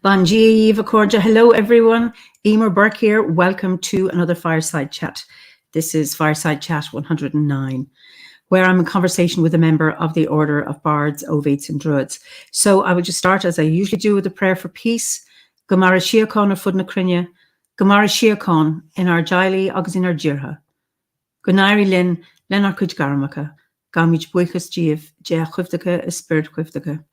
Bon dia, Eva Corja. Hello, everyone. Eimear Burke here. Welcome to another Fireside Chat. This is Fireside Chat 109, where I'm in conversation with a member of the Order of Bards, Ovates and Druids. So I will just start, as I usually do, with a prayer for peace. Gomara Shiakon or Fudna Krinya. Gomara Shiakon in our Jaili agus in our Jirha. Gonairi Lin, Lenar Kuj Garamaka. Gamij Buikas Jeev, Jea Chuvdaka, a spirit Chuvdaka.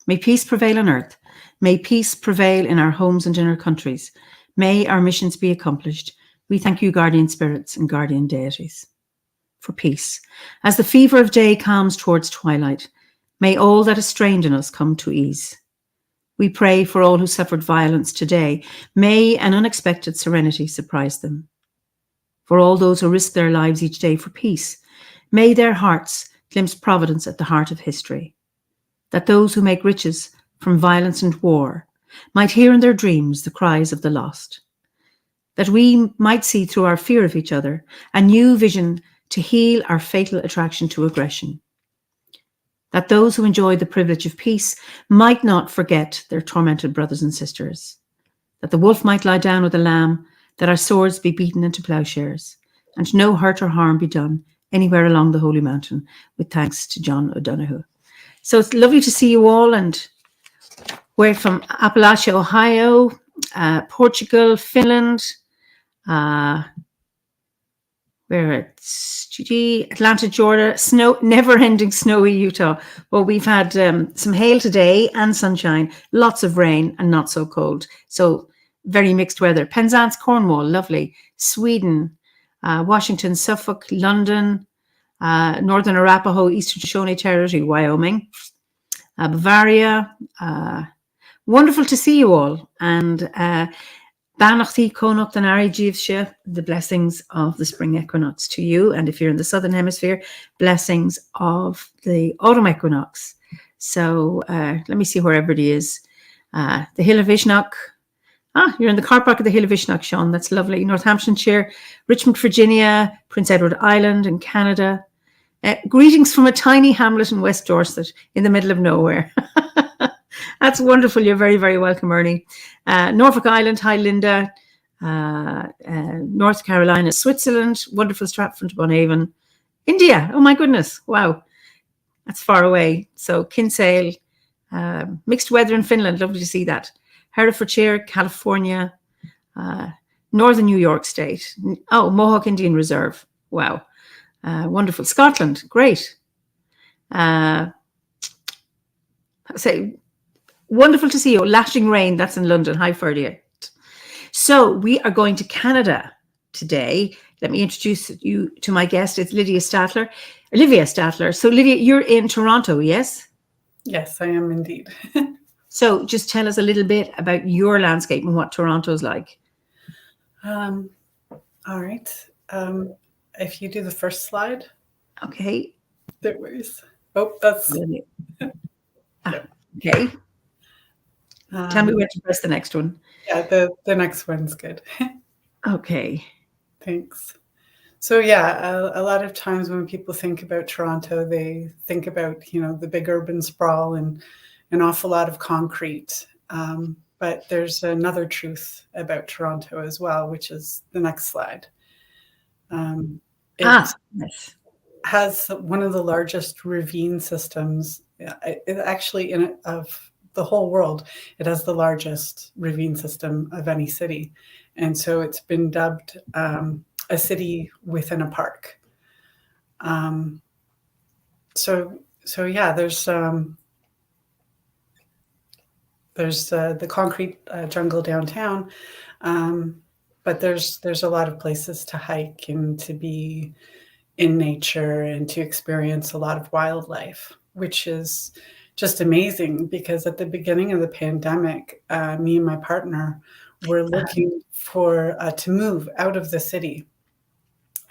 May peace prevail on earth. May peace prevail in our homes and in our countries. May our missions be accomplished. We thank you, guardian spirits and guardian deities, for peace. As the fever of day calms towards twilight, may all that is strained in us come to ease. We pray for all who suffered violence today. May an unexpected serenity surprise them. For all those who risk their lives each day for peace, may their hearts glimpse providence at the heart of history. That those who make riches from violence and war might hear in their dreams the cries of the lost. That we might see through our fear of each other a new vision to heal our fatal attraction to aggression. That those who enjoy the privilege of peace might not forget their tormented brothers and sisters. That the wolf might lie down with the lamb, that our swords be beaten into plowshares, and no hurt or harm be done anywhere along the Holy Mountain, with thanks to John O'Donoghue. So it's lovely to see you all, and we're from Appalachia, Ohio, Portugal, Finland, we're at Atlanta, Georgia, never-ending snowy Utah. Well, we've had some hail today and sunshine, lots of rain and not so cold. So very mixed weather. Penzance, Cornwall, lovely. Sweden, Washington, Suffolk, London, Northern Arapaho, Eastern Shoshone Territory, Wyoming, Bavaria. Wonderful to see you all. And Banachti Konok Danari Jivshe, the blessings of the spring equinox to you. And if you're in the southern hemisphere, blessings of the autumn equinox. So let me see where everybody is. The Hill of Ishnock. You're in the car park of the Hill of Ishnock, Sean. That's lovely. Northamptonshire, Richmond, Virginia, Prince Edward Island in Canada. Greetings from a tiny hamlet in West Dorset in the middle of nowhere. That's wonderful. You're very, very welcome, Ernie. Norfolk Island, hi, Linda. North Carolina, Switzerland, wonderful Stratford-upon-Avon. India, oh my goodness, wow. That's far away. So Kinsale, mixed weather in Finland, lovely to see that. Herefordshire, California, Northern New York State. Oh, Mohawk Indian Reserve, wow. Wonderful. Scotland, great. Say, wonderful to see you. Lashing Rain, that's in London. Hi, Ferdia. So we are going to Canada today. Let me introduce you to my guest. It's Olivia Statler. So Olivia, you're in Toronto, yes? Yes, I am indeed. So just tell us a little bit about your landscape and what Toronto's like. All right. If you do the first slide. Okay. There is. Oh, that's. Okay. Tell me where to press the next one. Yeah, the next one's good. Okay. Thanks. So yeah, a lot of times when people think about Toronto, they think about, the big urban sprawl and an awful lot of concrete. But there's another truth about Toronto as well, which is the next slide. Yes. Has one of the largest ravine systems. It actually, of the whole world, it has the largest ravine system of any city. And so it's been dubbed a city within a park. So yeah, there's the concrete jungle downtown, but there's a lot of places to hike and to be in nature and to experience a lot of wildlife, which is just amazing, because at the beginning of the pandemic, me and my partner were looking for to move out of the city.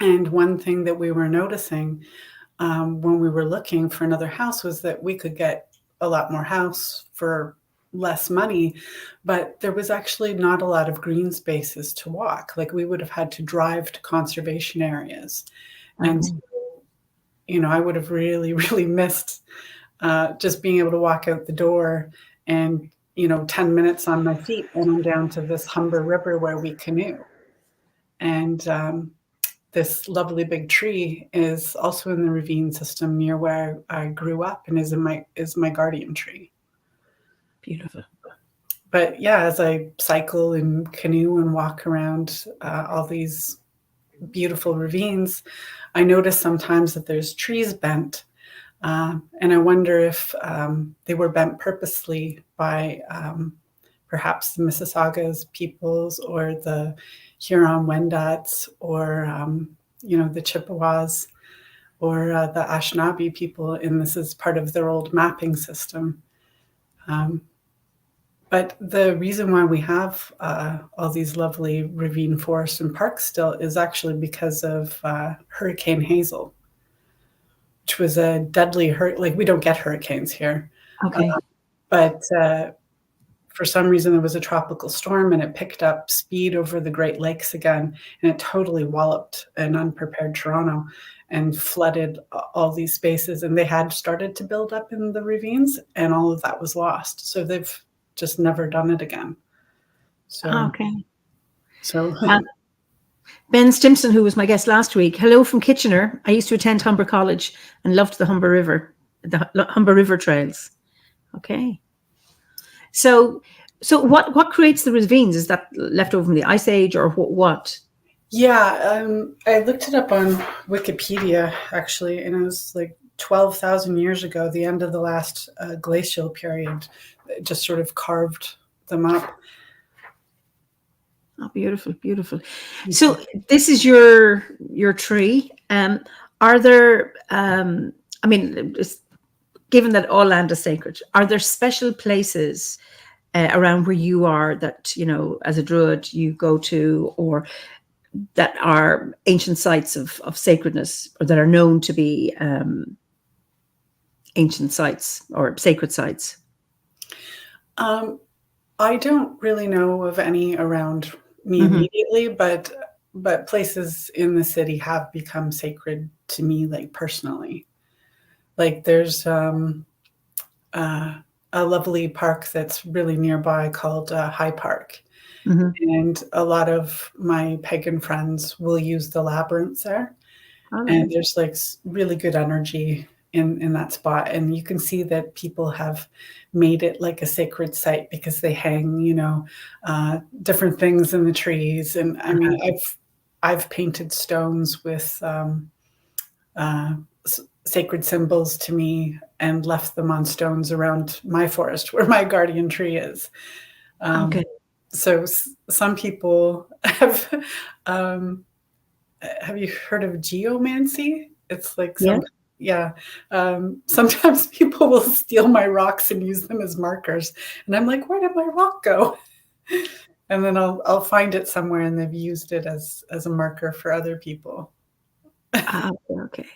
And one thing that we were noticing when we were looking for another house was that we could get a lot more house for less money, but there was actually not a lot of green spaces to walk. Like we would have had to drive to conservation areas. And, Okay. I would have really, really missed just being able to walk out the door and, 10 minutes on my feet and I'm down to this Humber River where we canoe. And this lovely big tree is also in the ravine system near where I grew up and is my guardian tree. Beautiful. But yeah, as I cycle and canoe and walk around all these beautiful ravines, I notice sometimes that there's trees bent. And I wonder if they were bent purposely by perhaps the Mississaugas peoples or the Huron-Wendat or, the Chippewas or the Anishinaabe people. And this is part of their old mapping system. But the reason why we have all these lovely ravine forests and parks still is actually because of Hurricane Hazel, which was a deadly like we don't get hurricanes here. Okay. But for some reason, there was a tropical storm and it picked up speed over the Great Lakes again, and it totally walloped an unprepared Toronto and flooded all these spaces. And they had started to build up in the ravines, and all of that was lost. So they've just never done it again. So, Okay. So Ben Stimson, who was my guest last week, hello from Kitchener. I used to attend Humber College and loved the Humber River trails. Okay. So what creates the ravines? Is that left over from the Ice Age or what? Yeah, I looked it up on Wikipedia actually, and it was like 12,000 years ago, the end of the last glacial period, it just sort of carved them up. Oh, beautiful, beautiful. So this is your tree. Are there, given that all land is sacred, are there special places around where you are that, as a Druid you go to, or that are ancient sites of sacredness, or that are known to be ancient sites or sacred sites? I don't really know of any around me immediately, but places in the city have become sacred to me, like personally. Like there's a lovely park that's really nearby called High Park. And a lot of my pagan friends will use the labyrinth there. And there's like really good energy in that spot. And you can see that people have made it like a sacred site because they hang, different things in the trees. And I mean, I've painted stones with sacred symbols to me and left them on stones around my forest where my guardian tree is. Okay. So some people have you heard of geomancy? It's like sometimes people will steal my rocks and use them as markers. And I'm like, where did my rock go? And then I'll find it somewhere, and they've used it as a marker for other people. Okay.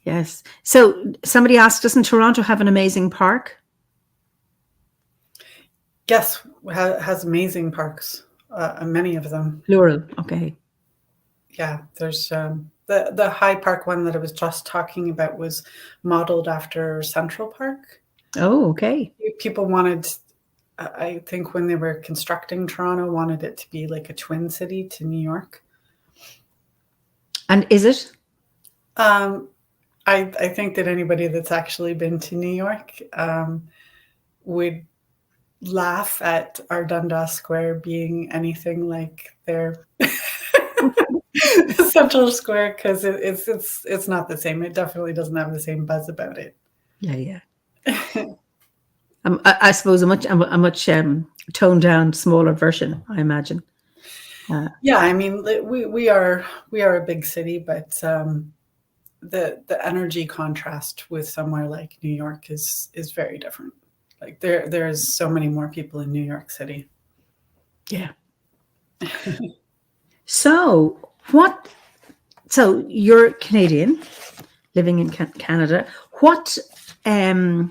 Yes. So somebody asked, doesn't Toronto have an amazing park? Yes, has amazing parks, many of them. Plural. Okay. Yeah, there's the High Park one that I was just talking about was modeled after Central Park. Oh, okay. People wanted, I think when they were constructing Toronto, wanted it to be like a twin city to New York. And is it? I think that anybody that's actually been to New York would laugh at our Dundas Square being anything like their Central Square, because it's not the same. It definitely doesn't have the same buzz about it. Yeah. I suppose a much toned down, smaller version, I imagine. Yeah, I mean, we are a big city, but the energy contrast with somewhere like New York is very different. Like there's so many more people in New York City. Yeah. So what So you're Canadian, living in Canada. What brought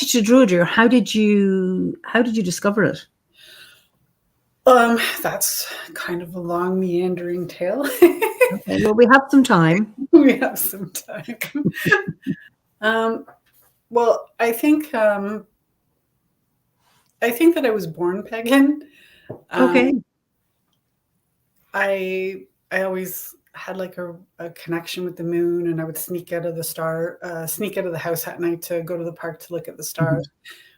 you to Druidry, or how did you discover it? That's kind of a long, meandering tale. Okay, well, we have some time. We have some time. Well, I think that I was born pagan. Okay. I always had like a connection with the moon, and I would sneak out of the house at night to go to the park to look at the stars.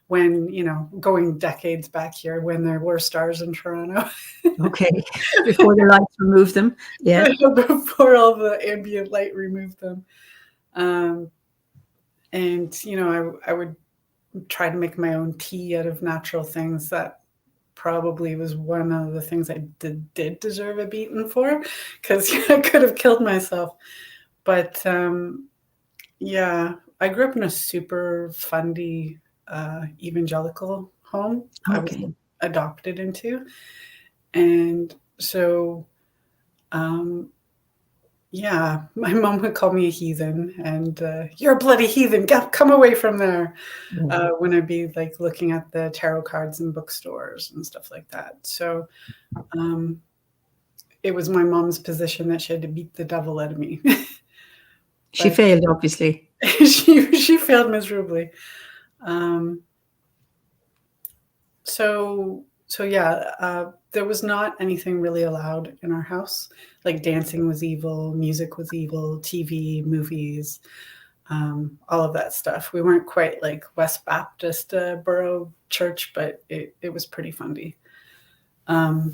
When, going decades back here, when there were stars in Toronto. Okay. Before the lights removed them. Yeah. Before all the ambient light removed them. And, I would try to make my own tea out of natural things. That probably was one of the things I did deserve a beating for, because I could have killed myself. But yeah, I grew up in a super fundy evangelical home. Okay. I was adopted into. And so, yeah, my mom would call me a heathen, and you're a bloody heathen, come away from there. When I'd be like looking at the tarot cards in bookstores and stuff like that. So it was my mom's position that she had to beat the devil out of me. She failed, obviously. she failed miserably. So yeah, there was not anything really allowed in our house. Like dancing was evil, music was evil, TV, movies, all of that stuff. We weren't quite like West Baptist Borough Church, but it was pretty fundy. The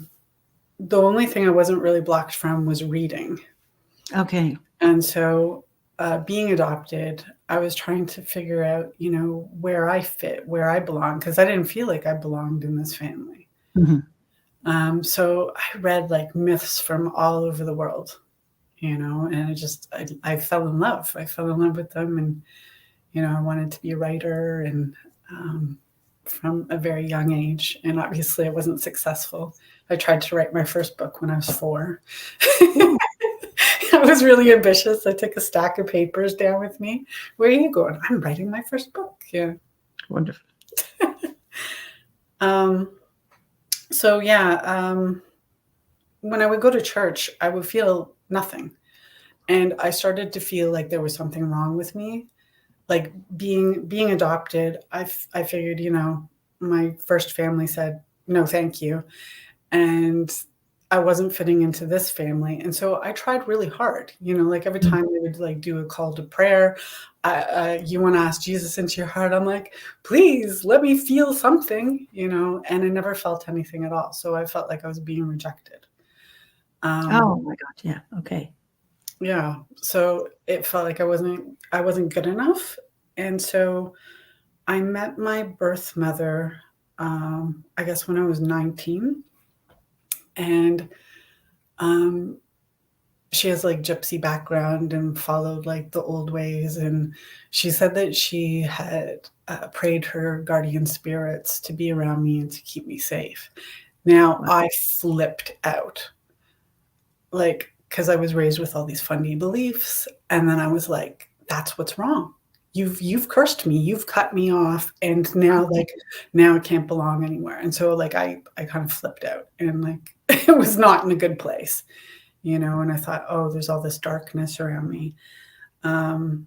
only thing I wasn't really blocked from was reading. Okay. And so being adopted, I was trying to figure out, where I fit, where I belong, because I didn't feel like I belonged in this family. So I read like myths from all over the world, and I fell in love. I fell in love with them, and, I wanted to be a writer, and from a very young age. And obviously I wasn't successful. I tried to write my first book when I was 4. I was really ambitious. I took a stack of papers down with me. Where are you going? I'm writing my first book. Yeah. Wonderful. So yeah, when I would go to church, I would feel nothing. And I started to feel like there was something wrong with me. Like being adopted, I figured, my first family said, no, thank you. And I wasn't fitting into this family. And so I tried really hard, like every time they would like do a call to prayer, you want to ask Jesus into your heart. I'm like, please let me feel something, and I never felt anything at all. So I felt like I was being rejected. Oh my God. Yeah. Okay. Yeah. So it felt like I wasn't good enough. And so I met my birth mother, I guess when I was 19. And she has like gypsy background and followed like the old ways. And she said that she had prayed her guardian spirits to be around me and to keep me safe. Now, wow. I flipped out, like, because I was raised with all these funny beliefs. And then I was like, that's what's wrong. You've cursed me, you've cut me off, and now I can't belong anywhere. And so like I kind of flipped out, and like it was not in a good place, and I thought, oh, there's all this darkness around me. Then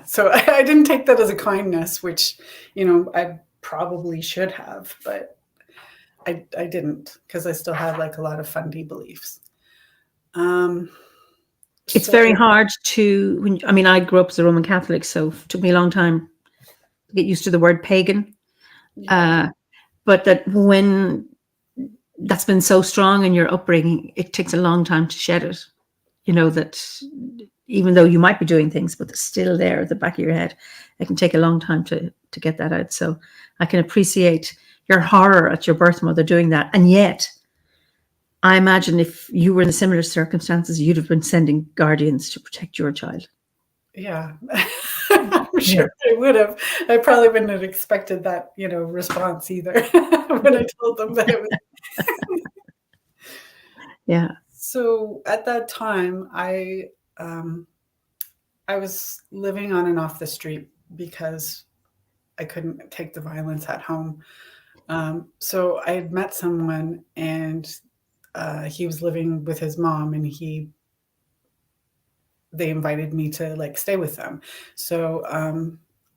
so I didn't take that as a kindness, which, I probably should have, but I didn't, because I still had like a lot of fundy beliefs. It's very hard to, I grew up as a Roman Catholic, so it took me a long time to get used to the word pagan. Yeah. But that when that's been so strong in your upbringing, it takes a long time to shed it. That even though you might be doing things, but it's still there at the back of your head, it can take a long time to get that out. So I can appreciate your horror at your birth mother doing that. And yet, I imagine if you were in similar circumstances, you'd have been sending guardians to protect your child. Yeah, I'm sure I would have. I probably wouldn't have expected that, response either when I told them that it was. Yeah. So at that time, I was living on and off the street because I couldn't take the violence at home. So I had met someone, and he was living with his mom, and they invited me to like stay with them. So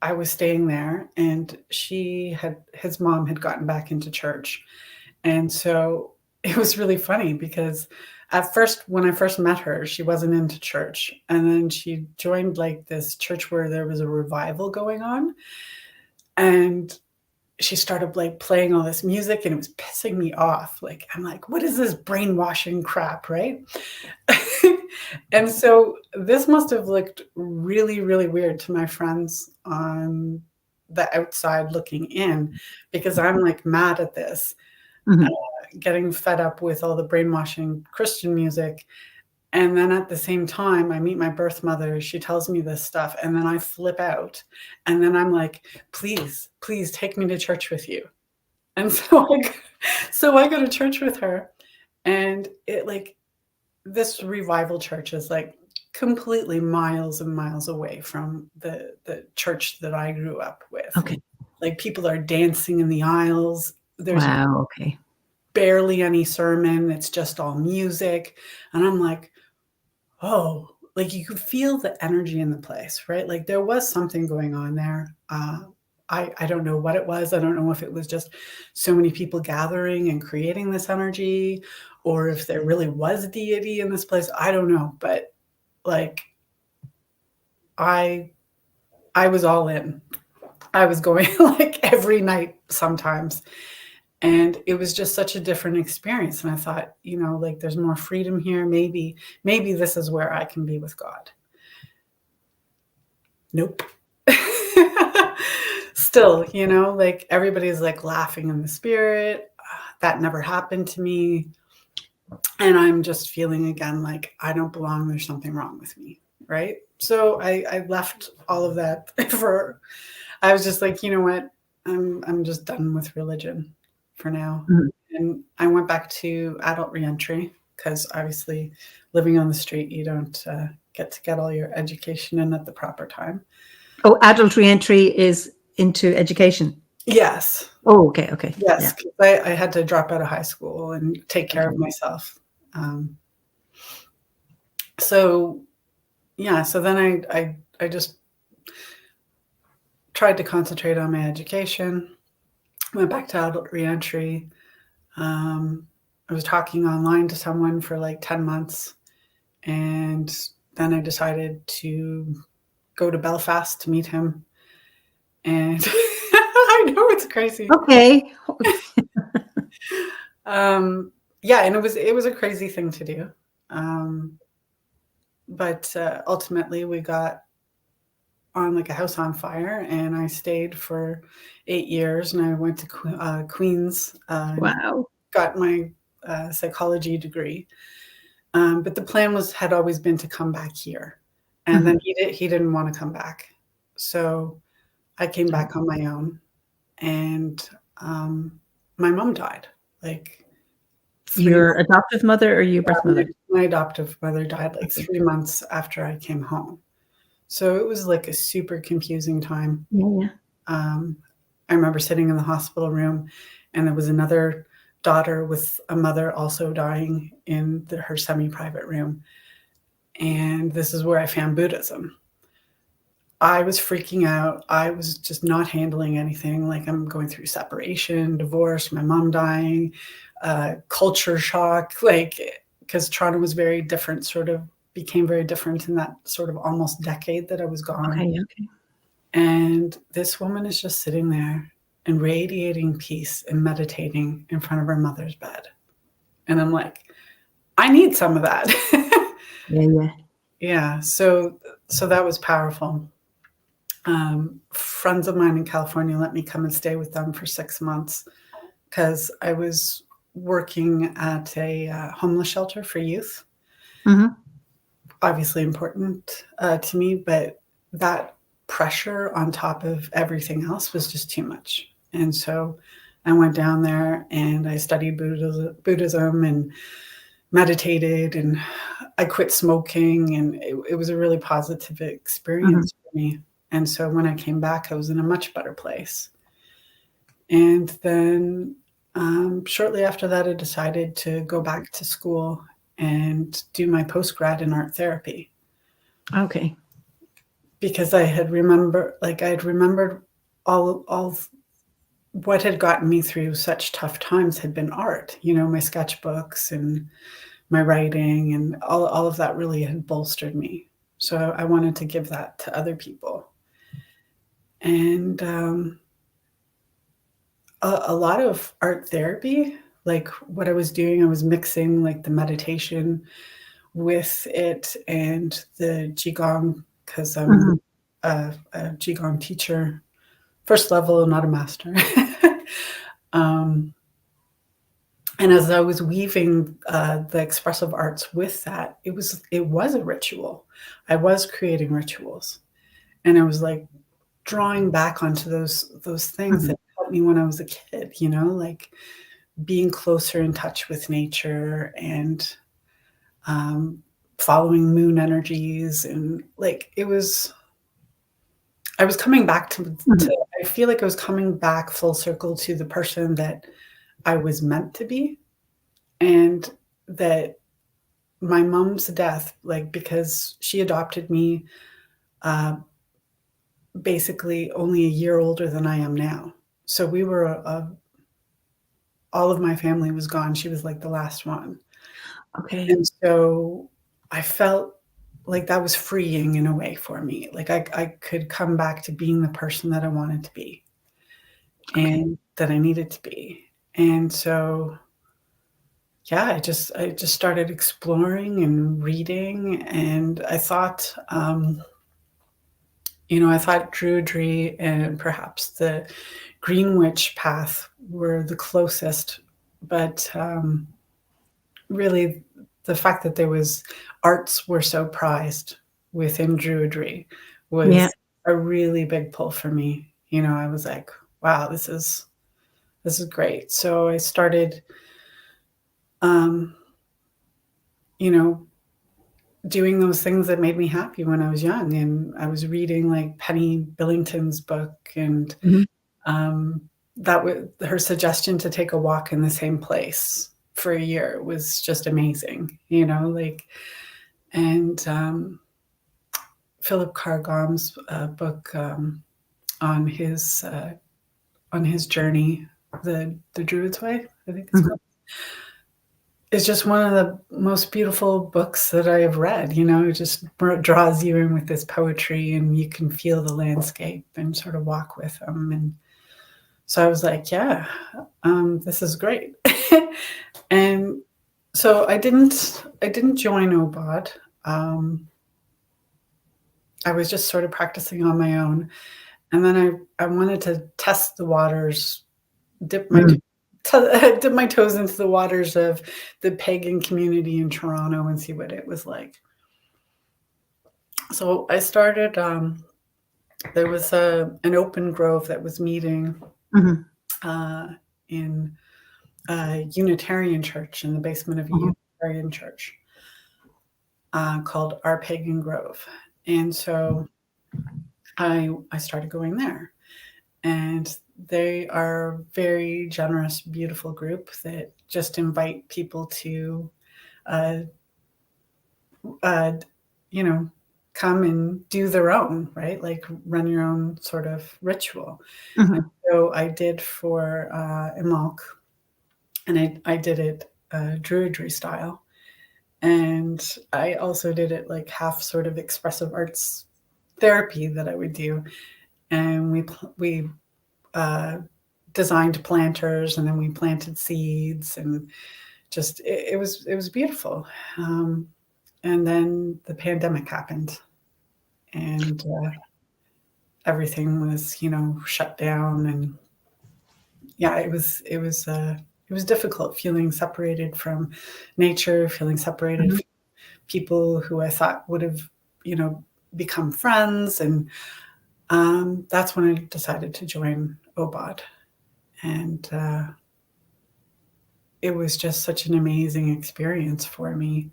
I was staying there, and his mom had gotten back into church, and so it was really funny because at first, when I first met her, she wasn't into church, and then she joined like this church where there was a revival going on, and she started like playing all this music, and it was pissing me off. Like, I'm like, what is this brainwashing crap, right? And so this must have looked really, really weird to my friends on the outside looking in, because I'm like mad at this, Mhm. getting fed up with all the brainwashing Christian music. And then at the same time, I meet my birth mother. She tells me this stuff, and then I flip out. And then I'm like, please, please take me to church with you. And so I go to church with her, and it like this revival church is like completely miles and miles away from the church that I grew up with. Okay. Like, people are dancing in the aisles. There's Wow. Okay. barely any sermon. It's just all music. And I'm like, oh, like you could feel the energy in the place, right? Like there was something going on there. I don't know what it was. I don't know if it was just so many people gathering and creating this energy, or if there really was deity in this place. I don't know. But like, I was all in. I was going like every night sometimes. And it was just such a different experience. And I thought, like there's more freedom here. Maybe this is where I can be with God. Nope. Still, like everybody's like laughing in the spirit. That never happened to me. And I'm just feeling again like I don't belong. There's something wrong with me. Right. So I left all of that I was just like, you know what? I'm just done with religion for now. Mhm. And I went back to adult reentry because obviously living on the street, you don't get all your education in at the proper time. Oh, adult reentry is into education. Yes. Oh, okay. Okay. Yes. Yeah. I had to drop out of high school and take care of myself. So then I just tried to concentrate on my education, went back to adult reentry. I was talking online to someone for like 10 months. And then I decided to go to Belfast to meet him. And I know it's crazy. Okay. Yeah, and it was a crazy thing to do. But ultimately we got on like a house on fire, and I stayed for 8 years, and I went to Queens. Wow. Got my psychology degree. But the plan had always been to come back here. And then he didn't want to come back. So I came back on my own, and my mom died. Like Your adoptive mother or your birth mother? my adoptive mother died like 3 months after I came home. So it was like a super confusing time. Yeah. I remember sitting in the hospital room, and there was another daughter with a mother also dying in her semi-private room. And this is where I found Buddhism. I was freaking out. I was just not handling anything. Like, I'm going through separation, divorce, my mom dying, culture shock, like, because Toronto was very different, became very different in that sort of almost decade that I was gone. Okay. And this woman is just sitting there and radiating peace and meditating in front of her mother's bed. And I'm like, I need some of that. Yeah. Yeah. So that was powerful. Friends of mine in California let me come and stay with them for 6 months because I was working at a homeless shelter for youth. Mm-hmm. Obviously important to me, but that pressure on top of everything else was just too much. And so I went down there and I studied Buddhism and meditated, and I quit smoking, and it was a really positive experience for me. And so when I came back, I was in a much better place. And then shortly after that, I decided to go back to school and do my postgrad in art therapy. Okay. Because I had remembered all what had gotten me through such tough times had been art, my sketchbooks and my writing, and all of that really had bolstered me. So I wanted to give that to other people. And a lot of art therapy, like what I was doing, I was mixing like the meditation with it and the Qigong, because I'm a Qigong teacher, first level, not a master. And as I was weaving the expressive arts with that, it was a ritual. I was creating rituals, and I was like drawing back onto those things that helped me when I was a kid. Like being closer in touch with nature and following moon energies, and like I was coming back to I feel like I was coming back full circle to the person that I was meant to be. And that my mom's death, like, because she adopted me basically only a year older than I am now. So we were all of my family was gone. She was like the last one. Okay. And so I felt like that was freeing in a way for me. Like I could come back to being the person that I wanted to be and that I needed to be. And so, yeah, I just started exploring and reading, and I thought, I thought Druidry and perhaps the Green Witch path were the closest, but really the fact that there was arts were so prized within Druidry was a really big pull for me. I was like, wow, this is great. So I started, doing those things that made me happy when I was young. And I was reading like Penny Billington's book, and that was her suggestion to take a walk in the same place for a year was just amazing, and Philip Carr-Gomm's book on his journey, the Druid's Way, I think it's called. It's just one of the most beautiful books that I have read. It just draws you in with this poetry, and you can feel the landscape and sort of walk with them. And so I was like, yeah, this is great. And so I didn't join OBOD. I was just sort of practicing on my own. And then I wanted to test the waters, dip my toes into the waters of the pagan community in Toronto and see what it was like. So I started, there was an open grove that was meeting in a Unitarian church, in the basement of a Unitarian church, called Our Pagan Grove. And so I started going there. And they are a very generous, beautiful group that just invite people to, come and do their own, right? Like run your own sort of ritual. And so I did for Imalk, and I did it Druidry style. And I also did it like half sort of expressive arts therapy that I would do. And we designed planters, and then we planted seeds, and just it was beautiful. And then the pandemic happened, and everything was shut down, and yeah, it was difficult, feeling separated from nature, feeling separated from people who I thought would have become friends. And that's when I decided to join OBOD. And it was just such an amazing experience for me.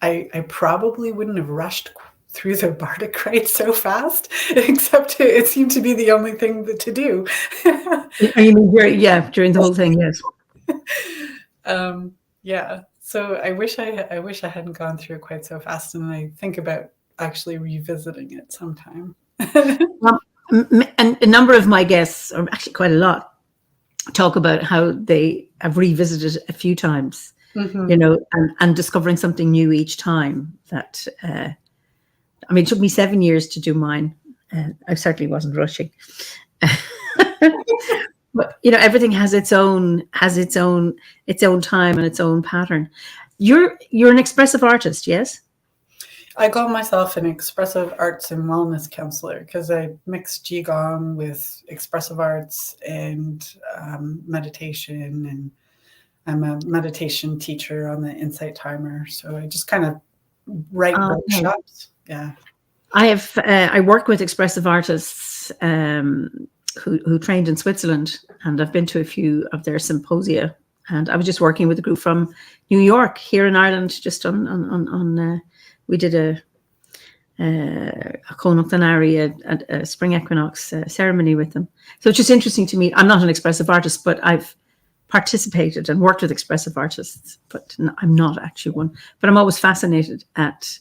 I probably wouldn't have rushed through the Bardic rite so fast, except it seemed to be the only thing to do. You mean, during the whole thing, yes. Yeah. So I wish I hadn't gone through it quite so fast, and I think about actually revisiting it sometime. And a number of my guests, or actually quite a lot, talk about how they have revisited a few times, and discovering something new each time. That it took me 7 years to do mine. I certainly wasn't rushing. But everything has its own time and its own pattern. You're an expressive artist, yes? I call myself an expressive arts and wellness counselor because I mix Qigong with expressive arts and meditation, and I'm a meditation teacher on the Insight Timer. So I just kind of write workshops. Yeah. I work with expressive artists who trained in Switzerland, and I've been to a few of their symposia. And I was just working with a group from New York here in Ireland, just on we did a Conoctanari, a spring equinox ceremony with them. So it's just interesting to me. I'm not an expressive artist, but I've participated and worked with expressive artists, but I'm not actually one. But I'm always fascinated at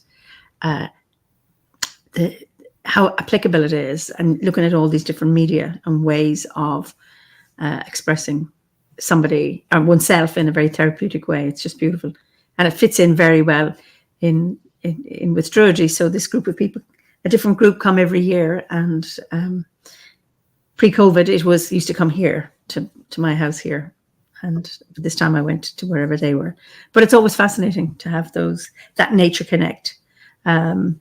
how applicable it is, and looking at all these different media and ways of expressing somebody or oneself in a very therapeutic way. It's just beautiful, and it fits in very well in with Druidry. So this group of people, a different group, come every year, and pre-COVID it used to come here to my house here, and this time I went to wherever they were. But it's always fascinating to have that nature connect, and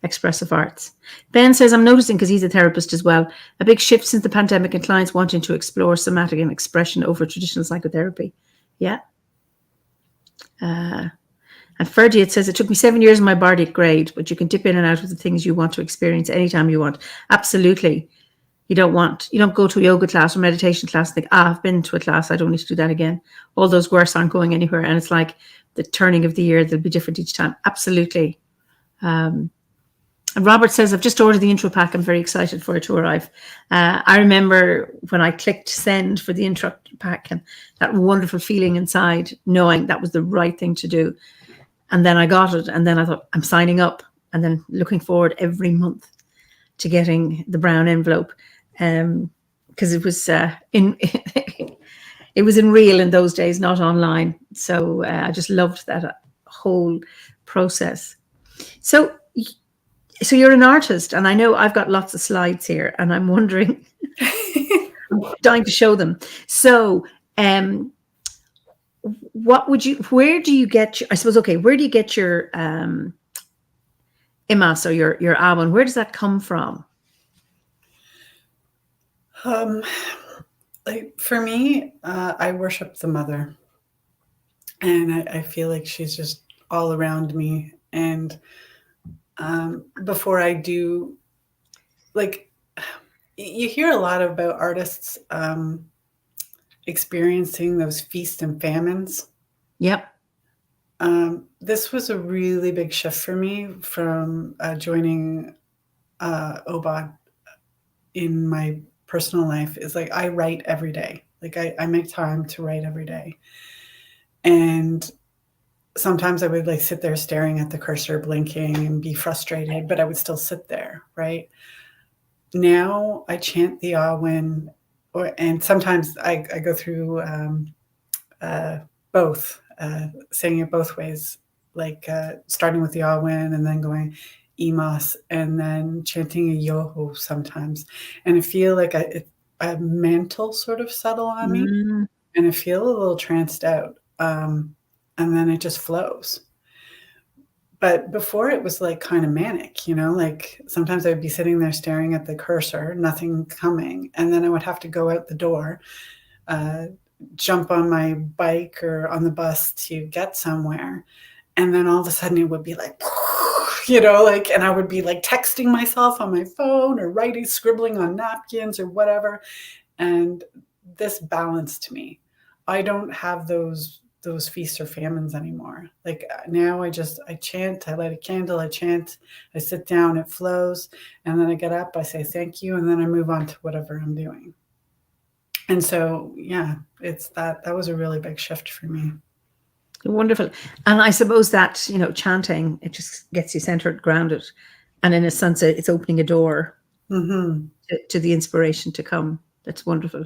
expressive arts. Ben says, I'm noticing, because he's a therapist as well, a big shift since the pandemic and clients wanting to explore somatic and expression over traditional psychotherapy. Yeah. And Ferdy, it says, it took me 7 years in my Bardic grade, but you can dip in and out of the things you want to experience anytime you want. Absolutely. You don't go to a yoga class or meditation class and think, I've been to a class, I don't need to do that again. All those works aren't going anywhere. And it's like the turning of the year, they'll be different each time. Absolutely. And Robert says, I've just ordered the intro pack. I'm very excited for it to arrive. I remember when I clicked send for the intro pack, and that wonderful feeling inside, knowing that was the right thing to do. And then I got it, and then I thought, I'm signing up, and then looking forward every month to getting the brown envelope, because it was it was in real in those days, not online. So I just loved that whole process. So you're an artist, and I know I've got lots of slides here, and I'm wondering, I'm dying to show them. So, where do you get your imas, or your awan? Where does that come from? For me, I worship the mother, and I feel like she's just all around me. And before I do, like, you hear a lot about artists experiencing those feasts and famines. Yep. This was a really big shift for me from joining OBOD in my personal life. Is like, I write every day. Like I make time to write every day. And sometimes I would like sit there staring at the cursor, blinking and be frustrated, but I would still sit there, right? Now I chant the awan, and sometimes I go through both, saying it both ways, like starting with the awan and then going imas, and then chanting a yoho sometimes. And I feel like a mantle sort of settle on me, and I feel a little tranced out. And then it just flows. But before, it was like kind of manic, like sometimes I would be sitting there staring at the cursor, nothing coming. And then I would have to go out the door, jump on my bike or on the bus to get somewhere. And then all of a sudden it would be like, like, and I would be like texting myself on my phone or writing, scribbling on napkins or whatever. And this balanced me. I don't have those feasts or famines anymore. Like now I chant, I light a candle, I chant, I sit down, it flows. And then I get up, I say thank you. And then I move on to whatever I'm doing. And so, yeah, that was a really big shift for me. Wonderful. And I suppose that, chanting, it just gets you centered, grounded. And in a sense, it's opening a door to the inspiration to come. That's wonderful.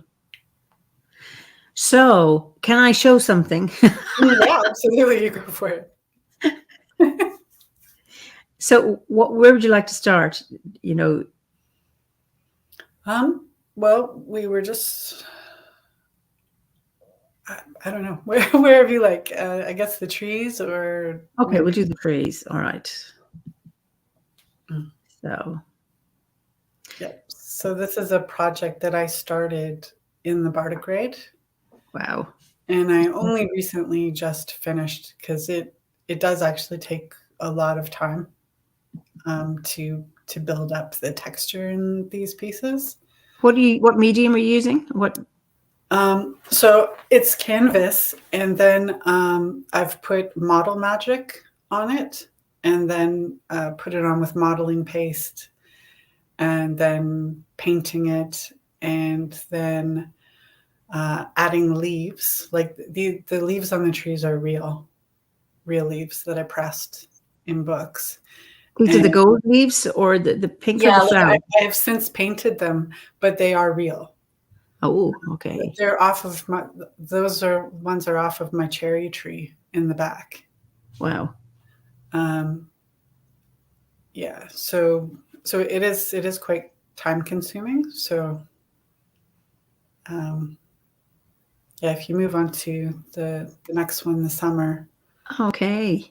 So can I show something? Yeah, absolutely. You go for it. So where would you like to start? Well, we were just, I don't know, where have you like, I guess the trees or. Okay, we'll do the trees. All right. So. Yeah. So this is a project that I started in the Bardic grade. Wow. And I only recently just finished because it does actually take a lot of time to build up the texture in these pieces. What medium are you using? So it's canvas, and then I've put model magic on it, and then put it on with modeling paste, and then painting it, and then adding leaves. Like the leaves on the trees are real leaves that I pressed in books. These are the gold leaves or the pink or the flower? I have since painted them, but they are real. Oh, okay. They're off of ones are off of my cherry tree in the back. Wow. Yeah. So it is quite time consuming. So, yeah, if you move on to the next one, the summer. Okay.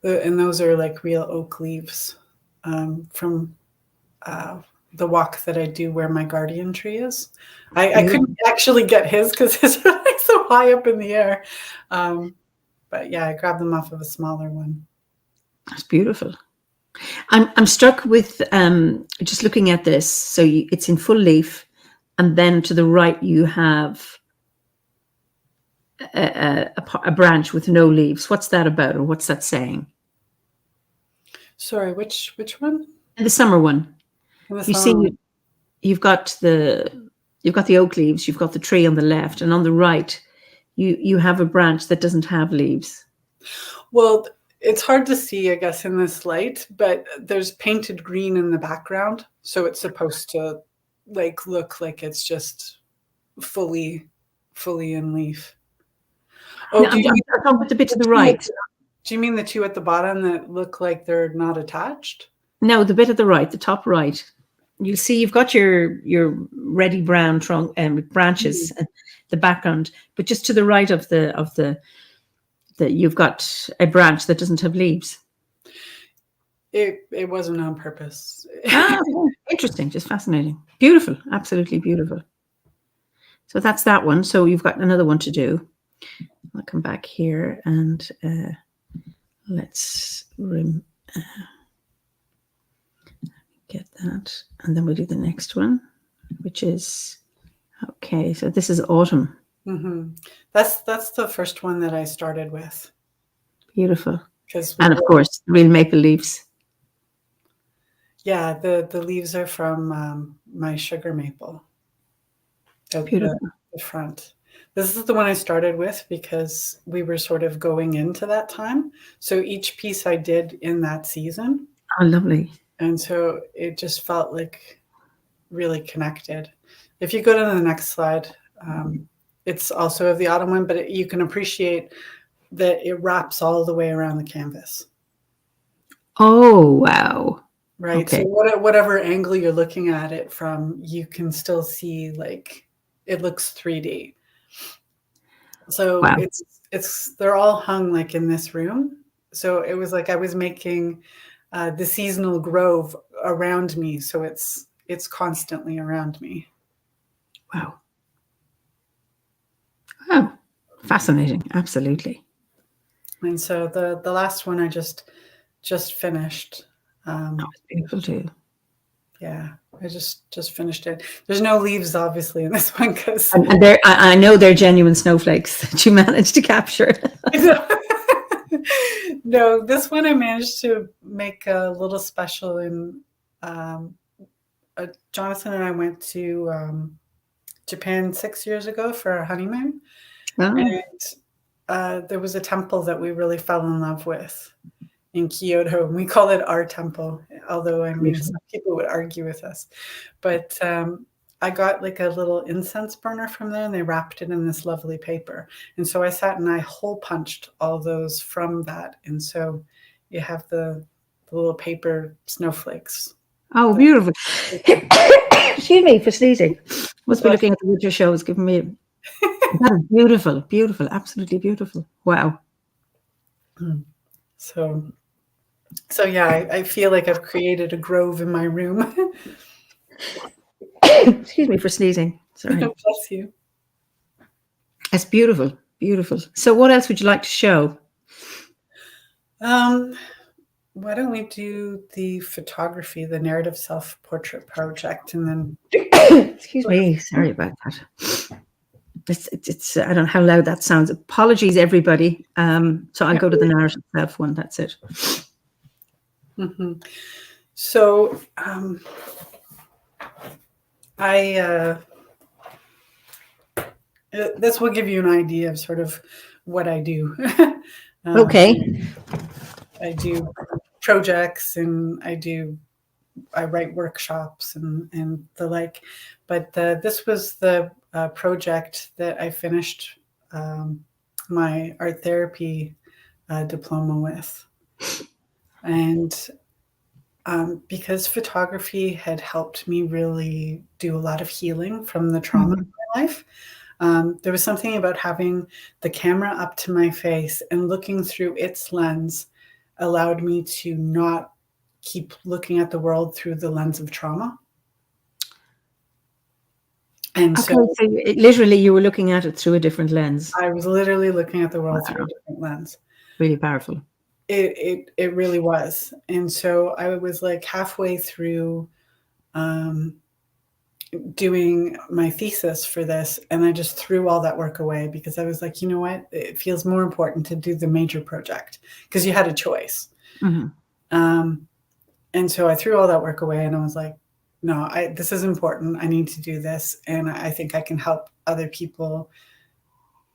And those are like real oak leaves from the walk that I do where my guardian tree is. I couldn't actually get his because it's like so high up in the air. But yeah, I grabbed them off of a smaller one. That's beautiful. I'm struck with just looking at this. So it's in full leaf, and then to the right you have a branch with no leaves. What's that about, or what's that saying? Sorry, which one? The summer one. You see, you've got the oak leaves. You've got the tree on the left, and on the right, you have a branch that doesn't have leaves. Well, it's hard to see, I guess, in this light, but there's painted green in the background, so it's supposed to like look like it's just fully in leaf. Oh, do you mean with the bit to the right? Do you mean the two at the bottom that look like they're not attached? No, the bit at the right, the top right. You see, you've got your reddy brown trunk and branches, and the background, but just to the right of the you've got a branch that doesn't have leaves. It wasn't on purpose. Interesting, just fascinating, beautiful, absolutely beautiful. So that's that one. So you've got another one to do. I'll come back here and let's get that, and then we'll do the next one, which is okay. So this is autumn. That's the first one that I started with. Beautiful, and of course, real maple leaves. Yeah, the leaves are from my sugar maple. Beautiful. The front. This is the one I started with because we were sort of going into that time. So each piece I did in that season. Oh, lovely. And so it just felt like really connected. If you go to the next slide, it's also of the autumn one, but you can appreciate that it wraps all the way around the canvas. Oh, wow. Right. Okay. So whatever angle you're looking at it from, you can still see like it looks 3D. So wow. It's they're all hung like in this room. So it was like I was making the seasonal grove around me. So it's constantly around me. Wow. Oh, fascinating. Absolutely. And so the last one I just just finished. It's beautiful too. Yeah, I just finished it. There's no leaves, obviously, in this one because And I know they're genuine snowflakes that you managed to capture. no, this one I managed to make a little special. In Jonathan and I went to Japan 6 years ago for our honeymoon, and there was a temple that we really fell in love with in Kyoto, and we call it our temple, although I mean some people would argue with us. But I got like a little incense burner from there, and they wrapped it in this lovely paper. And so I sat and I hole punched all those from that. And so you have the little paper snowflakes. Oh, beautiful. Excuse me for sneezing. Must be looking at the winter shows, giving me. That is beautiful, beautiful, absolutely beautiful. Wow. So yeah, I feel like I've created a grove in my room. Excuse me for sneezing. Sorry. Bless you. It's beautiful, beautiful. So what else would you like to show? Why don't we do the photography, the narrative self-portrait project, and then excuse me, sorry about that. It's I don't know how loud that sounds. Apologies, everybody. So I'll go to the narrative self one. That's it. Mm-hmm. So this will give you an idea of sort of what I do. Okay. I do projects and I write workshops and the like. But this was the project that I finished my art therapy diploma with. And because photography had helped me really do a lot of healing from the trauma in my life, there was something about having the camera up to my face and looking through its lens allowed me to not keep looking at the world through the lens of trauma. And so literally you were looking at it through a different lens. I was literally looking at the world through a different lens. Really powerful. It really was. And so I was like halfway through doing my thesis for this, and I just threw all that work away because I was like, you know what? It feels more important to do the major project because you had a choice. Mm-hmm. And so I threw all that work away, and I was like, no, this is important. I need to do this, and I think I can help other people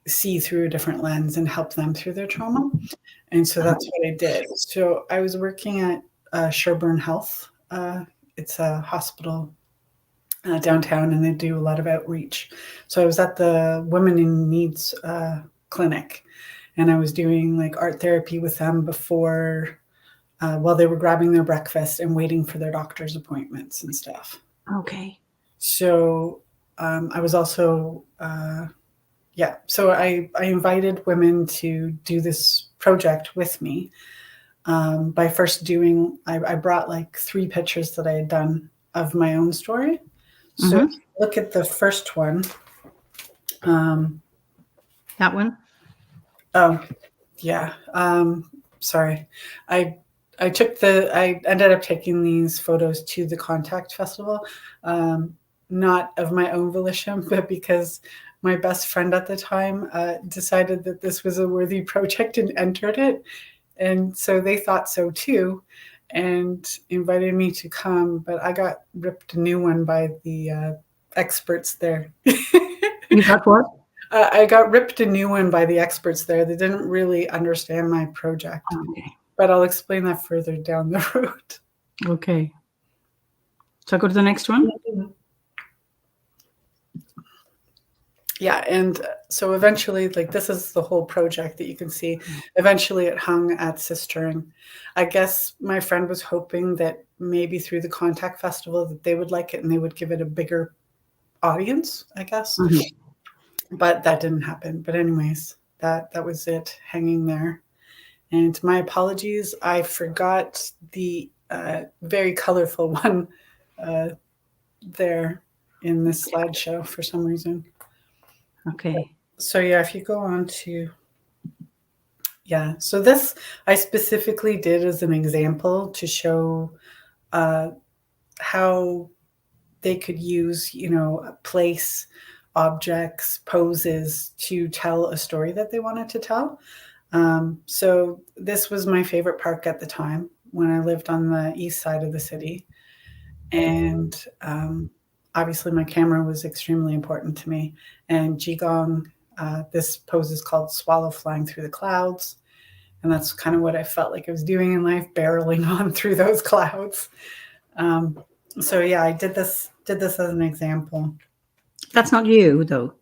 see through a different lens and help them through their trauma. And so that's what I did. So I was working at Sherburne Health. It's a hospital downtown, and they do a lot of outreach. So I was at the Women in Needs clinic, and I was doing like art therapy with them before while they were grabbing their breakfast and waiting for their doctor's appointments and stuff. Okay. So I was also, so I invited women to do this project with me by first doing, I brought like 3 pictures that I had done of my own story. So if you look at the first one. That one? Oh, yeah. Sorry. I ended up taking these photos to the Contact Festival, not of my own volition, but because my best friend at the time decided that this was a worthy project and entered it. And so they thought so too and invited me to come, but I got ripped a new one by the experts there. You got what? I got ripped a new one by the experts there. They didn't really understand my project. Okay. But I'll explain that further down the road. Okay. So I go to the next one? Yeah, and so eventually, like this is the whole project that you can see. Eventually it hung at Sistering. I guess my friend was hoping that maybe through the Contact Festival that they would like it and they would give it a bigger audience, I guess. But that didn't happen. But anyways, that was it hanging there. And my apologies, I forgot the very colorful one there in this slideshow for some reason. Okay. So yeah, if you go on to Yeah. So this I specifically did as an example to show how they could use, place, objects, poses to tell a story that they wanted to tell. So this was my favorite park at the time when I lived on the east side of the city. And obviously my camera was extremely important to me. And Qigong, this pose is called swallow flying through the clouds. And that's kind of what I felt like I was doing in life, barreling on through those clouds. So yeah, I did this as an example. That's not you, though.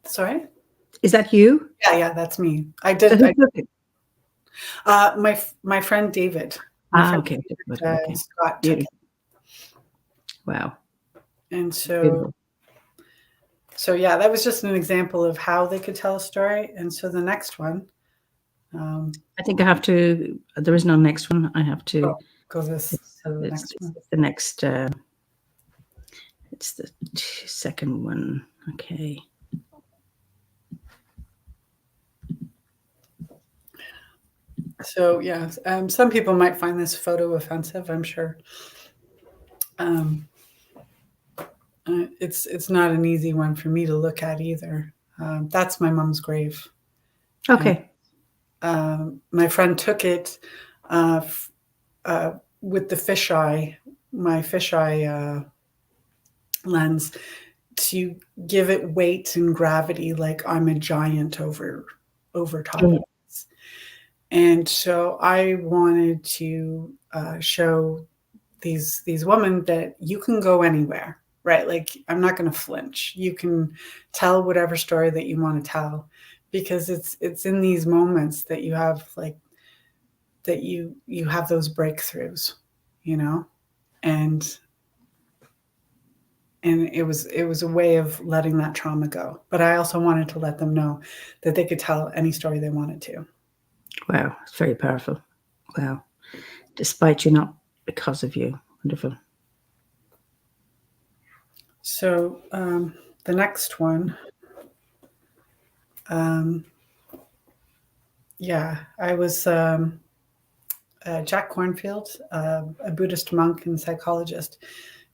Sorry? Is that you? Yeah, that's me. I did. My friend David. Okay. Okay. Scott took it. Wow. And so yeah, that was just an example of how they could tell a story. And so the next one. I think I have to. There is no next one. I have to go this. Next one. The next. It's the second one. Okay. So yeah, some people might find this photo offensive, I'm sure. It's not an easy one for me to look at either. That's my mom's grave. Okay. And, my friend took it with the fisheye, my fisheye lens, to give it weight and gravity, like I'm a giant over top of it. And so I wanted to show these women that you can go anywhere, right? Like, I'm not going to flinch. You can tell whatever story that you want to tell, because it's in these moments that you have that you have those breakthroughs, and it was a way of letting that trauma go. But I also wanted to let them know that they could tell any story they wanted to. Wow, it's very powerful. Wow. Despite you, not because of you. Wonderful. So the next one, I was Jack Cornfield, a Buddhist monk and psychologist,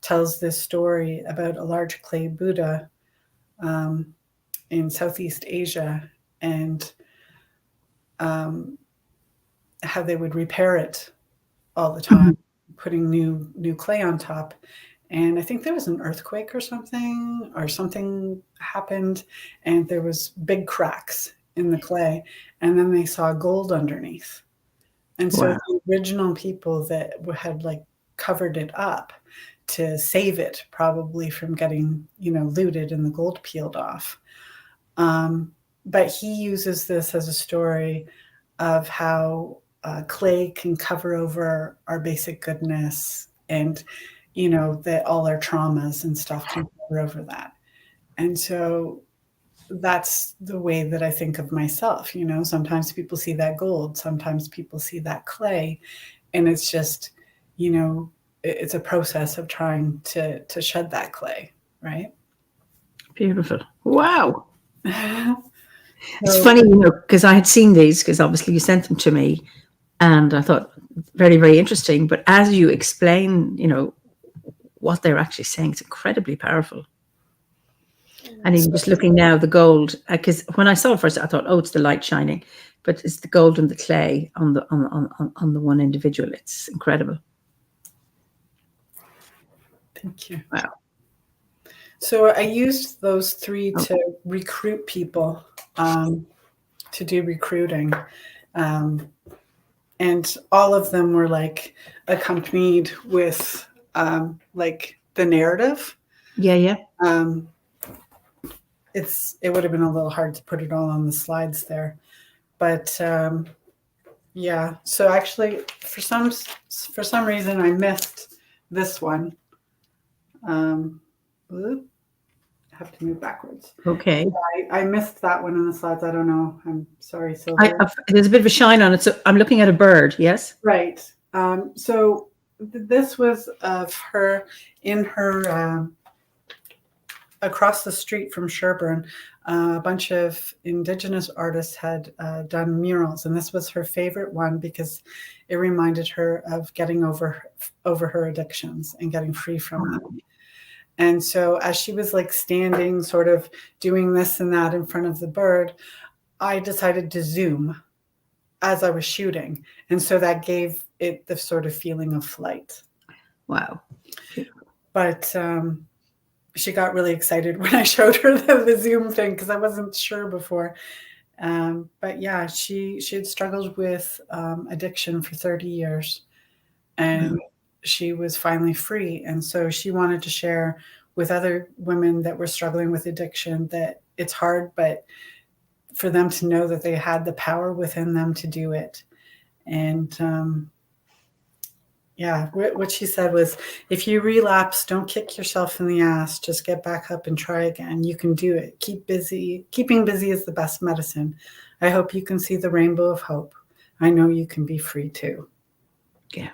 tells this story about a large clay Buddha in Southeast Asia, and how they would repair it all the time, putting new clay on top. And I think there was an earthquake or something happened, and there was big cracks in the clay, and then they saw gold underneath. And so the original people that had covered it up to save it, probably from getting looted and the gold peeled off. But he uses this as a story of how clay can cover over our basic goodness, and that all our traumas and stuff can cover over that. And so that's the way that I think of myself. Sometimes people see that gold, sometimes people see that clay, and it's just, it's a process of trying to shed that clay, right? Beautiful. Wow. It's funny, because I had seen these, because obviously you sent them to me, and I thought very, very interesting. But as you explain, what they're actually saying, it's incredibly powerful. And even just looking now, the gold, because when I saw it first, I thought, oh, it's the light shining, but it's the gold and the clay on the one individual. It's incredible. Thank you. Wow. So I used those three to recruit people, to do recruiting. And all of them were accompanied with the narrative. Yeah. It would have been a little hard to put it all on the slides there, but so actually for some reason I missed this one. I have to move backwards. Okay. I missed that one in the slides. I don't know. I'm sorry, Sylvia. There's a bit of a shine on it, so I'm looking at a bird. Yes. Right. So this was of her in her across the street from Sherburne, a bunch of Indigenous artists had done murals, and this was her favorite one because it reminded her of getting over her addictions and getting free from them. And so as she was like standing, sort of doing this and that in front of the bird, I decided to zoom as I was shooting. And so that gave it the sort of feeling of flight. Wow. But she got really excited when I showed her the zoom thing because I wasn't sure before. But yeah, she had struggled with addiction for 30 years. And she was finally free. And so she wanted to share with other women that were struggling with addiction that it's hard, but for them to know that they had the power within them to do it. And yeah, what she said was, if you relapse, don't kick yourself in the ass, just get back up and try again. You can do it. Keep busy. Keeping busy is the best medicine. I hope you can see the rainbow of hope. I know you can be free too. Yeah.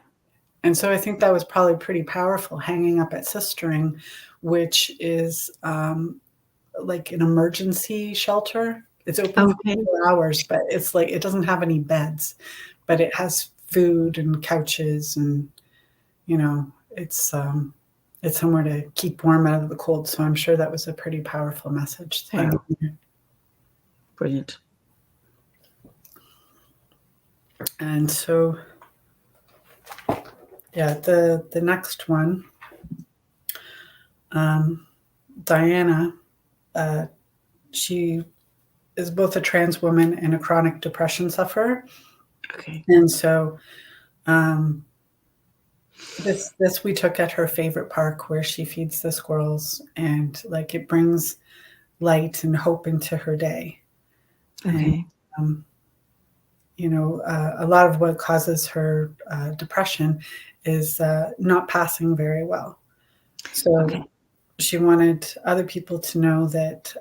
And so I think that was probably pretty powerful, hanging up at Sistering, which is like an emergency shelter. It's open for 24 hours, but it's like, it doesn't have any beds, but it has food and couches and, you know, it's somewhere to keep warm out of the cold. So I'm sure that was a pretty powerful message. Brilliant. And so, yeah, the next one, Diana, she is both a trans woman and a chronic depression sufferer. Okay. And so this we took at her favorite park where she feeds the squirrels, and like it brings light and hope into her day. Okay. And, you know, a lot of what causes her depression is not passing very well. So she wanted other people to know that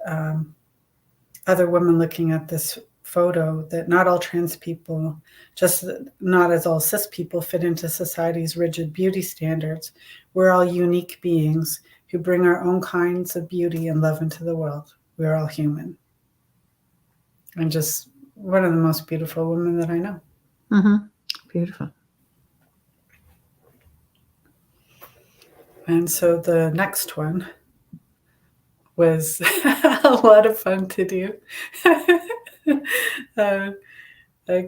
other women looking at this photo, that not all trans people, just not as all cis people, fit into society's rigid beauty standards. We're all unique beings who bring our own kinds of beauty and love into the world. We're all human. And just one of the most beautiful women that I know. Mm-hmm. Beautiful. And so the next one was a lot of fun to do.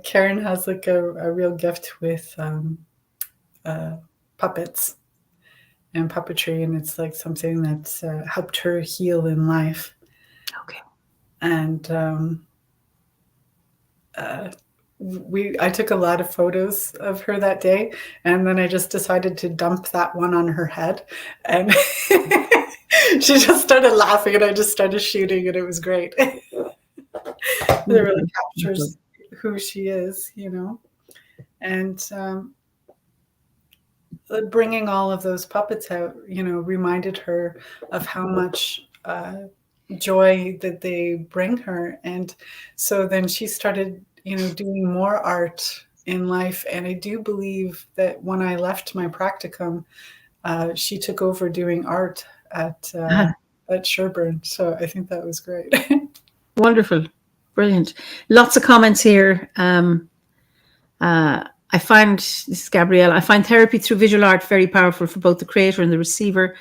Karen has like a real gift with puppets and puppetry, and it's like something that's helped her heal in life. Okay. And I took a lot of photos of her that day, and then I just decided to dump that one on her head, and she just started laughing, and I just started shooting, and it was great. It really captures who she is, you know. And bringing all of those puppets out, you know, reminded her of how much joy that they bring her. And so then she started, you know, doing more art in life. And I do believe that when I left my practicum, she took over doing art at Sherburne. So I think that was great. Wonderful. Brilliant. Lots of comments here. I find, this is Gabrielle, I find therapy through visual art very powerful for both the creator and the receiver.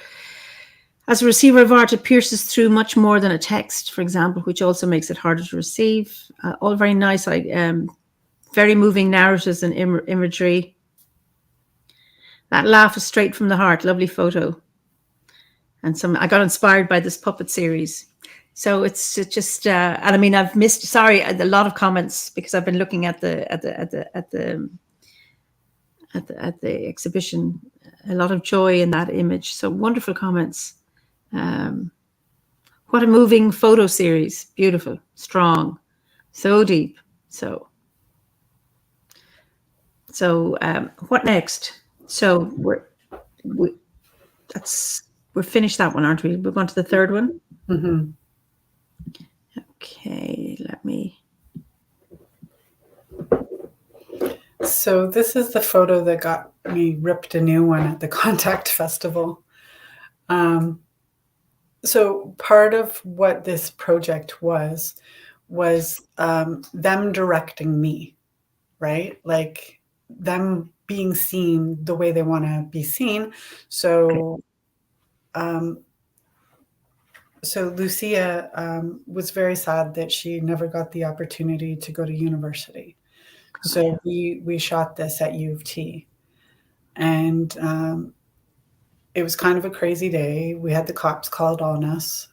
As a receiver of art, it pierces through much more than a text, for example, which also makes it harder to receive. All very nice, very moving narratives and imagery. That laugh is straight from the heart. Lovely photo. And I got inspired by this puppet series. So it's just, and I mean, I've missed, sorry, a lot of comments because I've been looking at the exhibition. A lot of joy in that image. So wonderful comments. What a moving photo series. Beautiful, strong, so deep. So what next? So we're finished that one, aren't we? We're going to the third one. Mm-hmm. Okay, let me. So this is the photo that got me ripped a new one at the Contact Festival. So part of what this project was them directing me, right? Like them being seen the way they want to be seen. So, so Lucia was very sad that she never got the opportunity to go to university. So we shot this at U of T, and it was kind of a crazy day. We had the cops called on us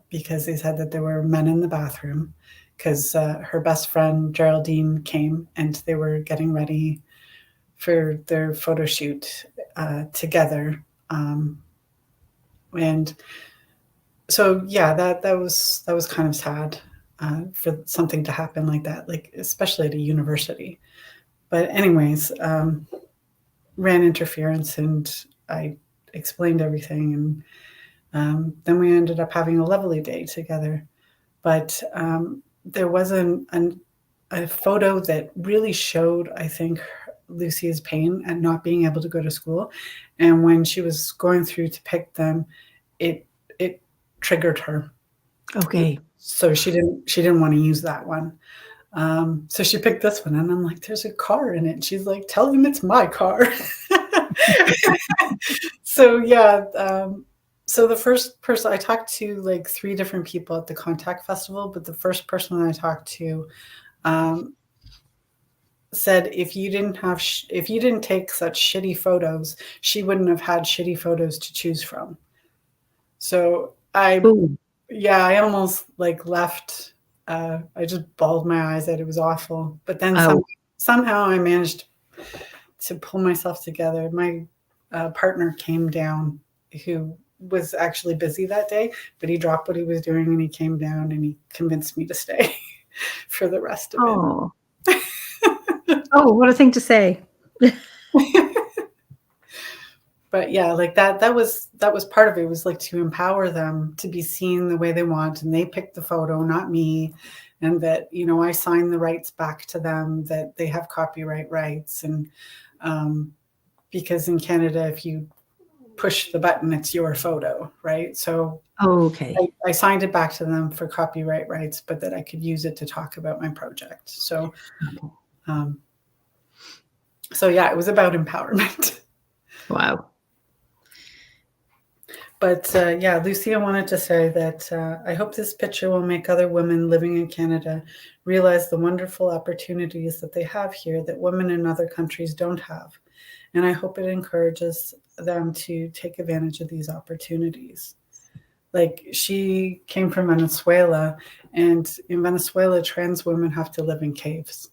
because they said that there were men in the bathroom because her best friend Geraldine came and they were getting ready for their photo shoot together. And so, yeah, that was kind of sad for something to happen like that, like especially at a university. But anyways, ran interference and I explained everything, and then we ended up having a lovely day together. But there was a photo that really showed, I think, Lucy's pain at not being able to go to school. And when she was going through to pick them, it triggered her. Okay. So she didn't want to use that one. So she picked this one, and I'm like, "There's a car in it." She's like, "Tell them it's my car." So yeah. So the first person I talked to, like 3 different people at the Contact Festival, but the first person I talked to said if you didn't take such shitty photos, she wouldn't have had shitty photos to choose from. So I almost like left. I just bawled my eyes out. It was awful. But then somehow I managed to pull myself together. My partner came down, who was actually busy that day, but he dropped what he was doing and he came down and he convinced me to stay for the rest of it. Oh, what a thing to say. But yeah, like that was part of it. It was like to empower them to be seen the way they want, and they picked the photo, not me. And that, I sign the rights back to them, that they have copyright rights. And because in Canada, if you push the button, it's your photo, right? So I signed it back to them for copyright rights, but that I could use it to talk about my project. So, so yeah, it was about empowerment. Wow. But yeah, Lucia wanted to say that I hope this picture will make other women living in Canada realize the wonderful opportunities that they have here that women in other countries don't have. And I hope it encourages them to take advantage of these opportunities. Like, she came from Venezuela, and in Venezuela, trans women have to live in caves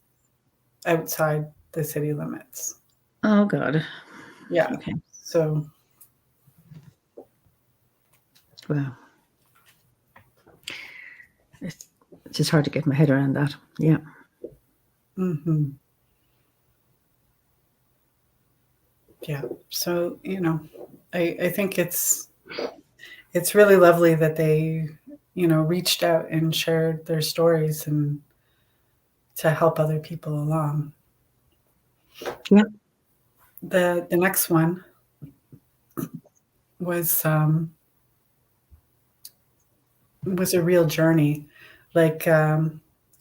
outside the city limits. Oh, God. Yeah. Okay. So. Wow. It's just hard to get my head around that. Yeah. Mm-hmm. Yeah. So, I think it's really lovely that they, reached out and shared their stories and to help other people along. Yeah. The next one was a real journey. Like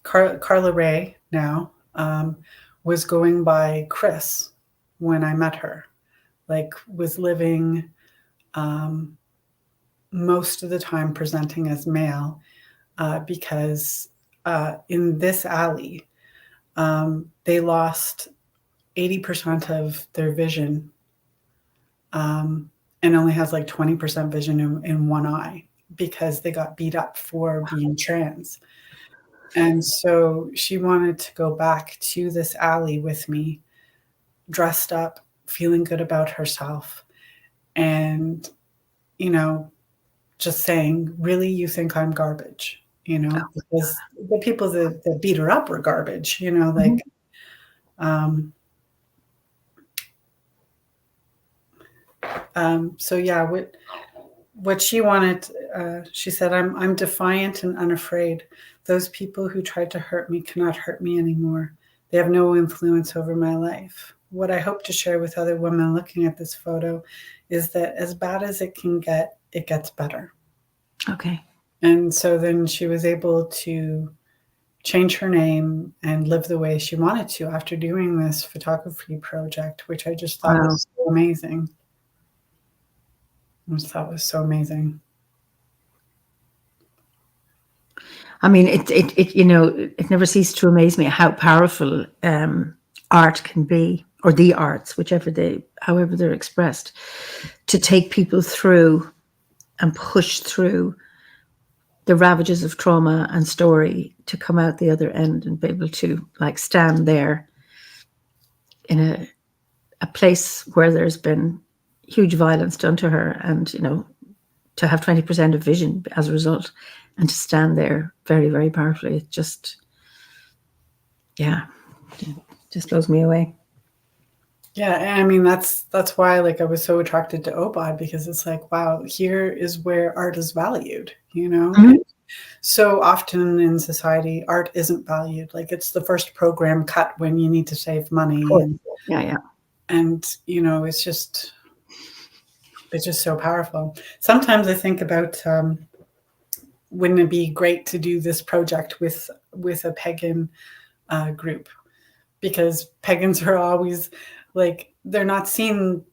Carla Ray now was going by Chris when I met her. Like, was living most of the time presenting as male because in this alley, they lost 80% of their vision and only has like 20% vision in one eye because they got beat up for being trans. And so she wanted to go back to this alley with me, dressed up, feeling good about herself, and, just saying, really, you think I'm garbage, because the people that beat her up were garbage, like, so yeah, what she wanted, she said, I'm defiant and unafraid. Those people who tried to hurt me cannot hurt me anymore. They have no influence over my life. What I hope to share with other women looking at this photo is that as bad as it can get, it gets better. Okay. And so then she was able to change her name and live the way she wanted to after doing this photography project, which I just thought was so amazing. I just thought was so amazing. I mean, it never ceased to amaze me how powerful art can be, or the arts, however they're expressed, to take people through and push through the ravages of trauma and story to come out the other end and be able to like stand there in a place where there's been huge violence done to her, and to have 20% of vision as a result, and to stand there very, very powerfully. It just blows me away. Yeah, and I mean that's why like I was so attracted to Obad, because it's like, wow, here is where art is valued, Mm-hmm. So often in society, art isn't valued. Like it's the first program cut when you need to save money. And, yeah. And it's just so powerful. Sometimes I think about wouldn't it be great to do this project with a pagan group, because pagans are always like, they're not seen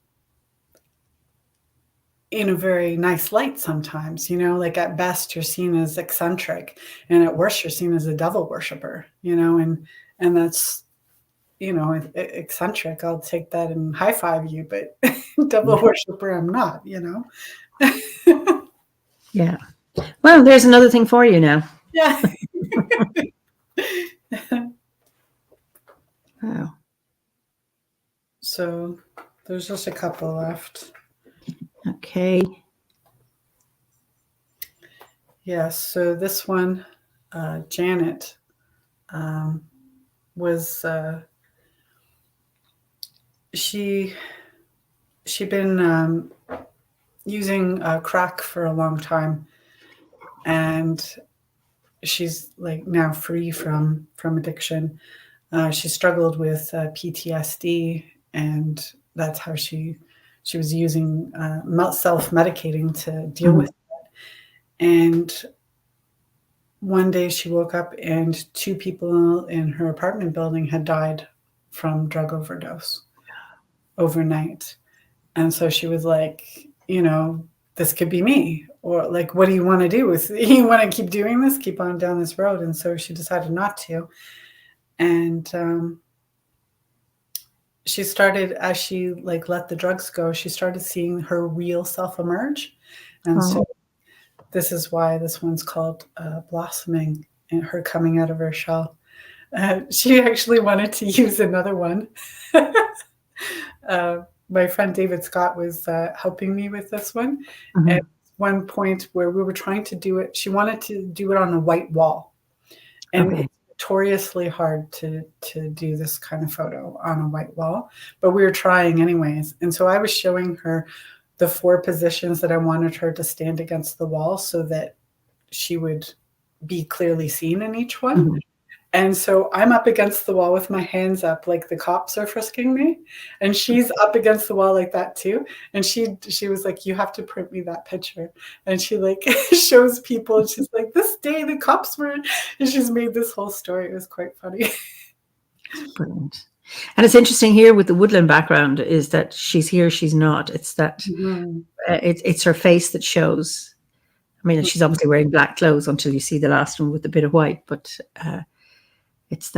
in a very nice light sometimes, like at best you're seen as eccentric, and at worst you're seen as a devil worshiper, and that's, eccentric, I'll take that and high five you, but devil worshiper I'm not, Yeah. Well, there's another thing for you now. Yeah. Wow. So there's just a couple left. Okay. Yes. So this one, Janet, was she'd been using crack for a long time, and she's like now free from addiction. She struggled with PTSD, and that's how she was using self-medicating to deal with it. And one day she woke up and 2 people in her apartment building had died from drug overdose overnight. And so she was like, this could be me. Or like, what do you want to do with it? You want to keep doing this, keep on down this road? And so she decided not to. And she started, as she like let the drugs go, she started seeing her real self emerge. And so this is why this one's called Blossoming, and her coming out of her shell. She actually wanted to use another one. My friend David Scott was helping me with this one. Mm-hmm. At one point where we were trying to do it, she wanted to do it on a white wall. And it's notoriously hard to do this kind of photo on a white wall, but we were trying anyways. And so I was showing her the 4 positions that I wanted her to stand against the wall so that she would be clearly seen in each one. Mm-hmm. And so I'm up against the wall with my hands up, like the cops are frisking me. And she's up against the wall like that too. And she was like, you have to print me that picture. And she like shows people, and she's like, this day the cops were, and she's made this whole story. It was quite funny. Brilliant. And it's interesting here with the woodland background is that she's here, she's not. It's that it's her face that shows. I mean, she's obviously wearing black clothes until you see the last one with a bit of white, but it's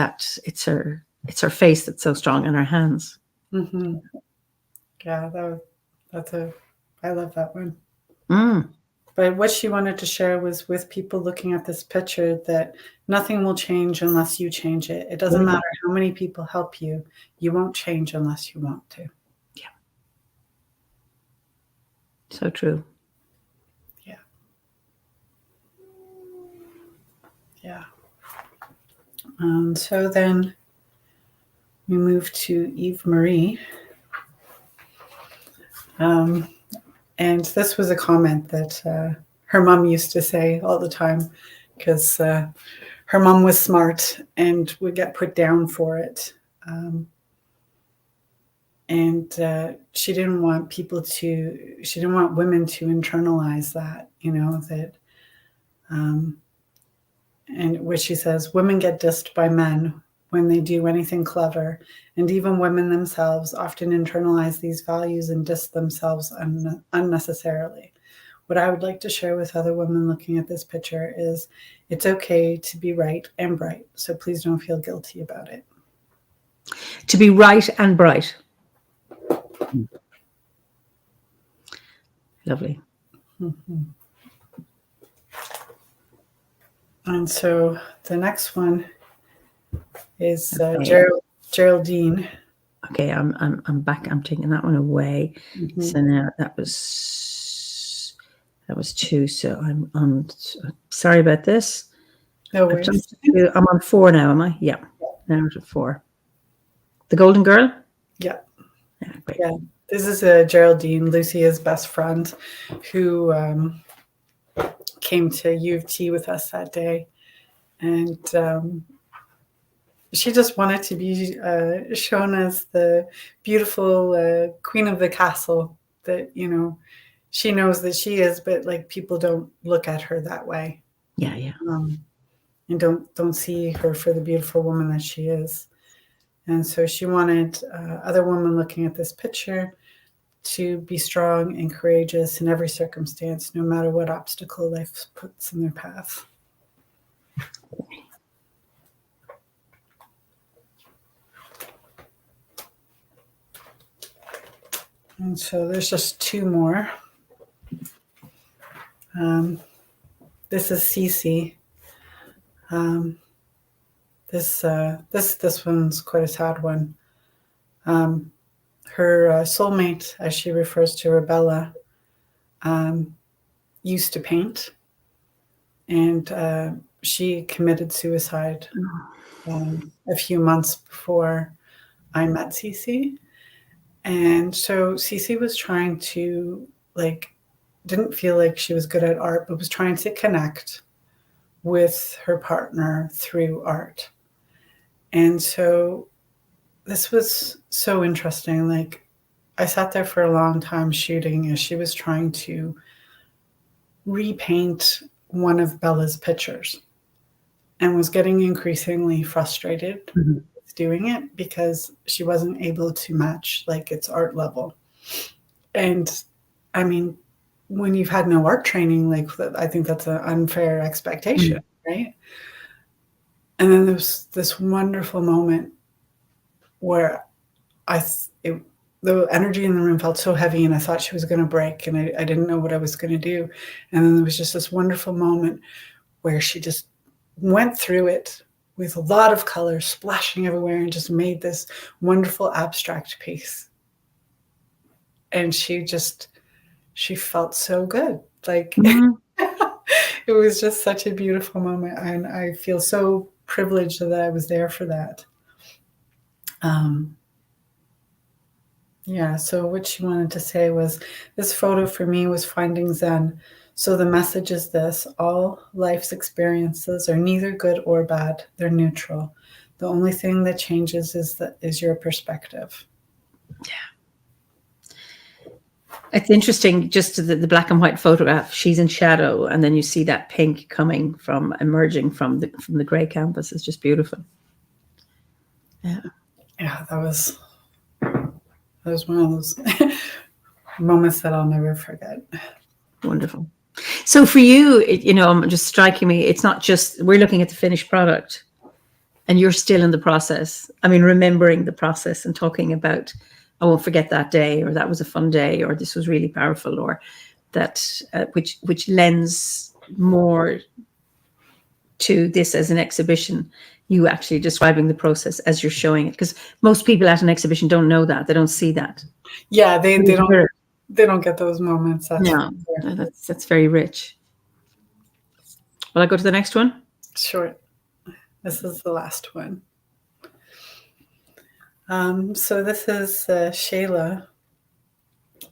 her face that's so strong, and her hands. Mm-hmm. Yeah, I love that one. But what she wanted to share was with people looking at this picture that nothing will change unless you change it. It doesn't matter how many people help you. You won't change unless you want to. Yeah. So true. Yeah. Yeah. So then we move to Eve Marie. And this was a comment that her mom used to say all the time, because her mom was smart and would get put down for it. And she didn't want women to internalize that, that in which she says, women get dissed by men when they do anything clever, and even women themselves often internalize these values and diss themselves unnecessarily. What I would like to share with other women looking at this picture is it's okay to be right and bright, so please don't feel guilty about it. To be right and bright. Lovely. Mm-hmm. And so the next one is Geraldine. Okay, I'm back. I'm taking that one away. Mm-hmm. So now that was 2. So I'm sorry about this. No worries. I'm on 4 now, am I? Yeah. Now we're at 4. The Golden Girl? Yeah. Yeah, great. Yeah. This is Geraldine, Lucia's best friend, who came to U of T with us that day. And she just wanted to be shown as the beautiful queen of the castle that, you know, she knows that she is, but like people don't look at her that way. Yeah, yeah. And don't see her for the beautiful woman that she is. And so she wanted other women looking at this picture to be strong and courageous in every circumstance, no matter what obstacle life puts in their path. And so there's just 2 more. This is Cece. This one's quite a sad one. Her soulmate, as she refers to her, Bella, used to paint, and she committed suicide a few months before I met Cece. And so Cece was trying to, didn't feel like she was good at art, but was trying to connect with her partner through art. And so this was so interesting. Like, I sat there for a long time shooting as she was trying to repaint one of Bella's pictures and was getting increasingly frustrated with doing it because she wasn't able to match like its art level. And I mean, when you've had no art training, like, I think that's an unfair expectation, right? And then there's this wonderful moment where the energy in the room felt so heavy, and I thought she was going to break, and I didn't know what I was going to do. And then there was just this wonderful moment where she just went through it with a lot of color splashing everywhere and just made this wonderful abstract piece. And she felt so good. Like, it was just such a beautiful moment. And I feel so privileged that I was there for that. Yeah, so what she wanted to say was, this photo for me was finding Zen. So the message is this: all life's experiences are neither good or bad. They're neutral. The only thing that changes is your perspective. Yeah. It's interesting, just the black and white photograph, she's in shadow, and then you see that pink emerging from the gray canvas. It's just beautiful. Yeah. Yeah, that was one of those moments that I'll never forget. Wonderful. So for you, just striking me, it's not just, we're looking at the finished product and you're still in the process. I mean, remembering the process and talking about, I won't forget that day, or that was a fun day, or this was really powerful, or that, which lends more to this as an exhibition. You actually describing the process as you're showing it, because most people at an exhibition don't know that. They don't see that. Yeah, they don't get those moments. That's very rich. Will I go to the next one? Sure. This is the last one. So this is Shayla,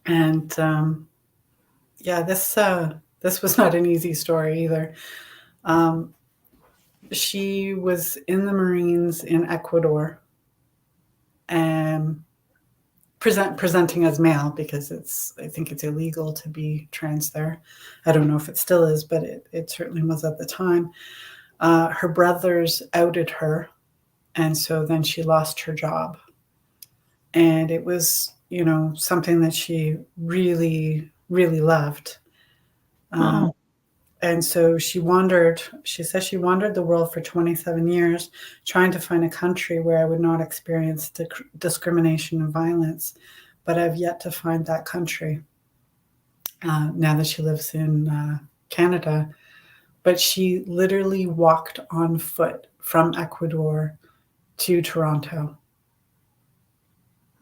and this was not an easy story either. She was in the Marines in Ecuador, and presenting as male, because I think it's illegal to be trans there. I don't know if it still is, but it certainly was at the time. Her brothers outed her, and so then she lost her job. And it was, something that she really, really loved. And so she says she wandered the world for 27 years, trying to find a country where I would not experience discrimination and violence. But I've yet to find that country now that she lives in Canada. But she literally walked on foot from Ecuador to Toronto.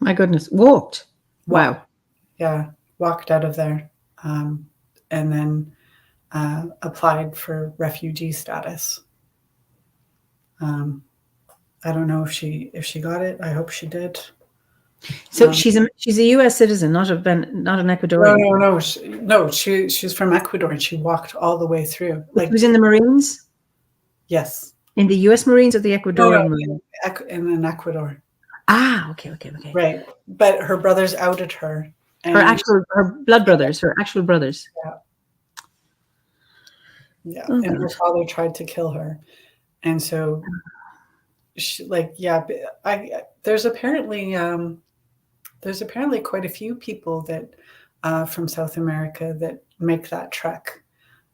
My goodness, walked. Wow. Yeah, walked out of there, and then applied for refugee status. I don't know if she got it. I hope she did. So she's a U.S. citizen, not an Ecuadorian. No. She's from Ecuador, and she walked all the way through. She was in the Marines. Yes. In the U.S. Marines or the Ecuadorian Marines? In Ecuador. Okay. Right, but her brothers outed her. Her blood brothers, her actual brothers. Yeah. Oh, and her father tried to kill her, and so she, there's apparently quite a few people that from South America that make that trek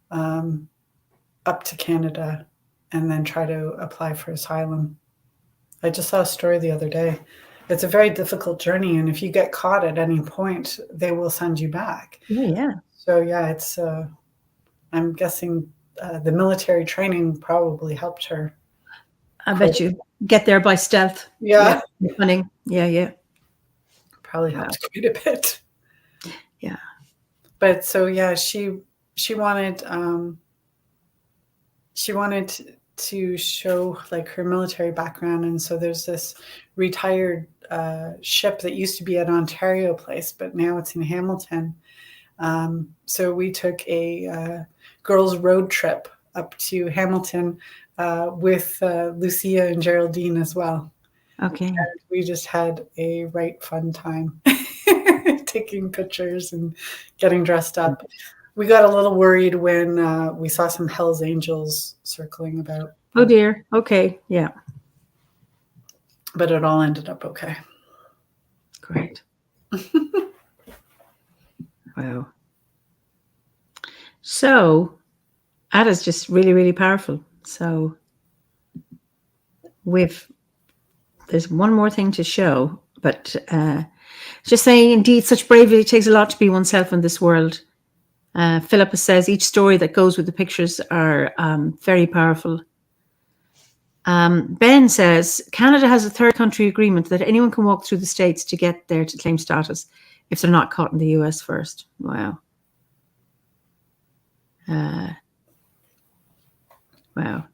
up to Canada and then try to apply for asylum. I just saw a story the other day. It's a very difficult journey, and if you get caught at any point, they will send you back. Yeah. So it's. I'm guessing the military training probably helped her. I bet you get there by stealth. Yeah. Cunning. Yeah. Probably helped quite a bit. Yeah. But so she wanted to show like her military background, and so there's this retired ship that used to be at Ontario Place, but now it's in Hamilton. So we took a girls' road trip up to Hamilton with Lucia and Geraldine as well. Okay. And we just had a right fun time taking pictures and getting dressed up. We got a little worried when we saw some Hell's Angels circling about. Oh dear. Okay. Yeah. But it all ended up okay. Great. Wow. So that is just really, really powerful. So there's one more thing to show, but just saying, indeed, such bravery, it takes a lot to be oneself in this world. Philippa says each story that goes with the pictures are very powerful. Ben says Canada has a third country agreement that anyone can walk through the states to get there to claim status if they're not caught in the US first. Wow. Wow.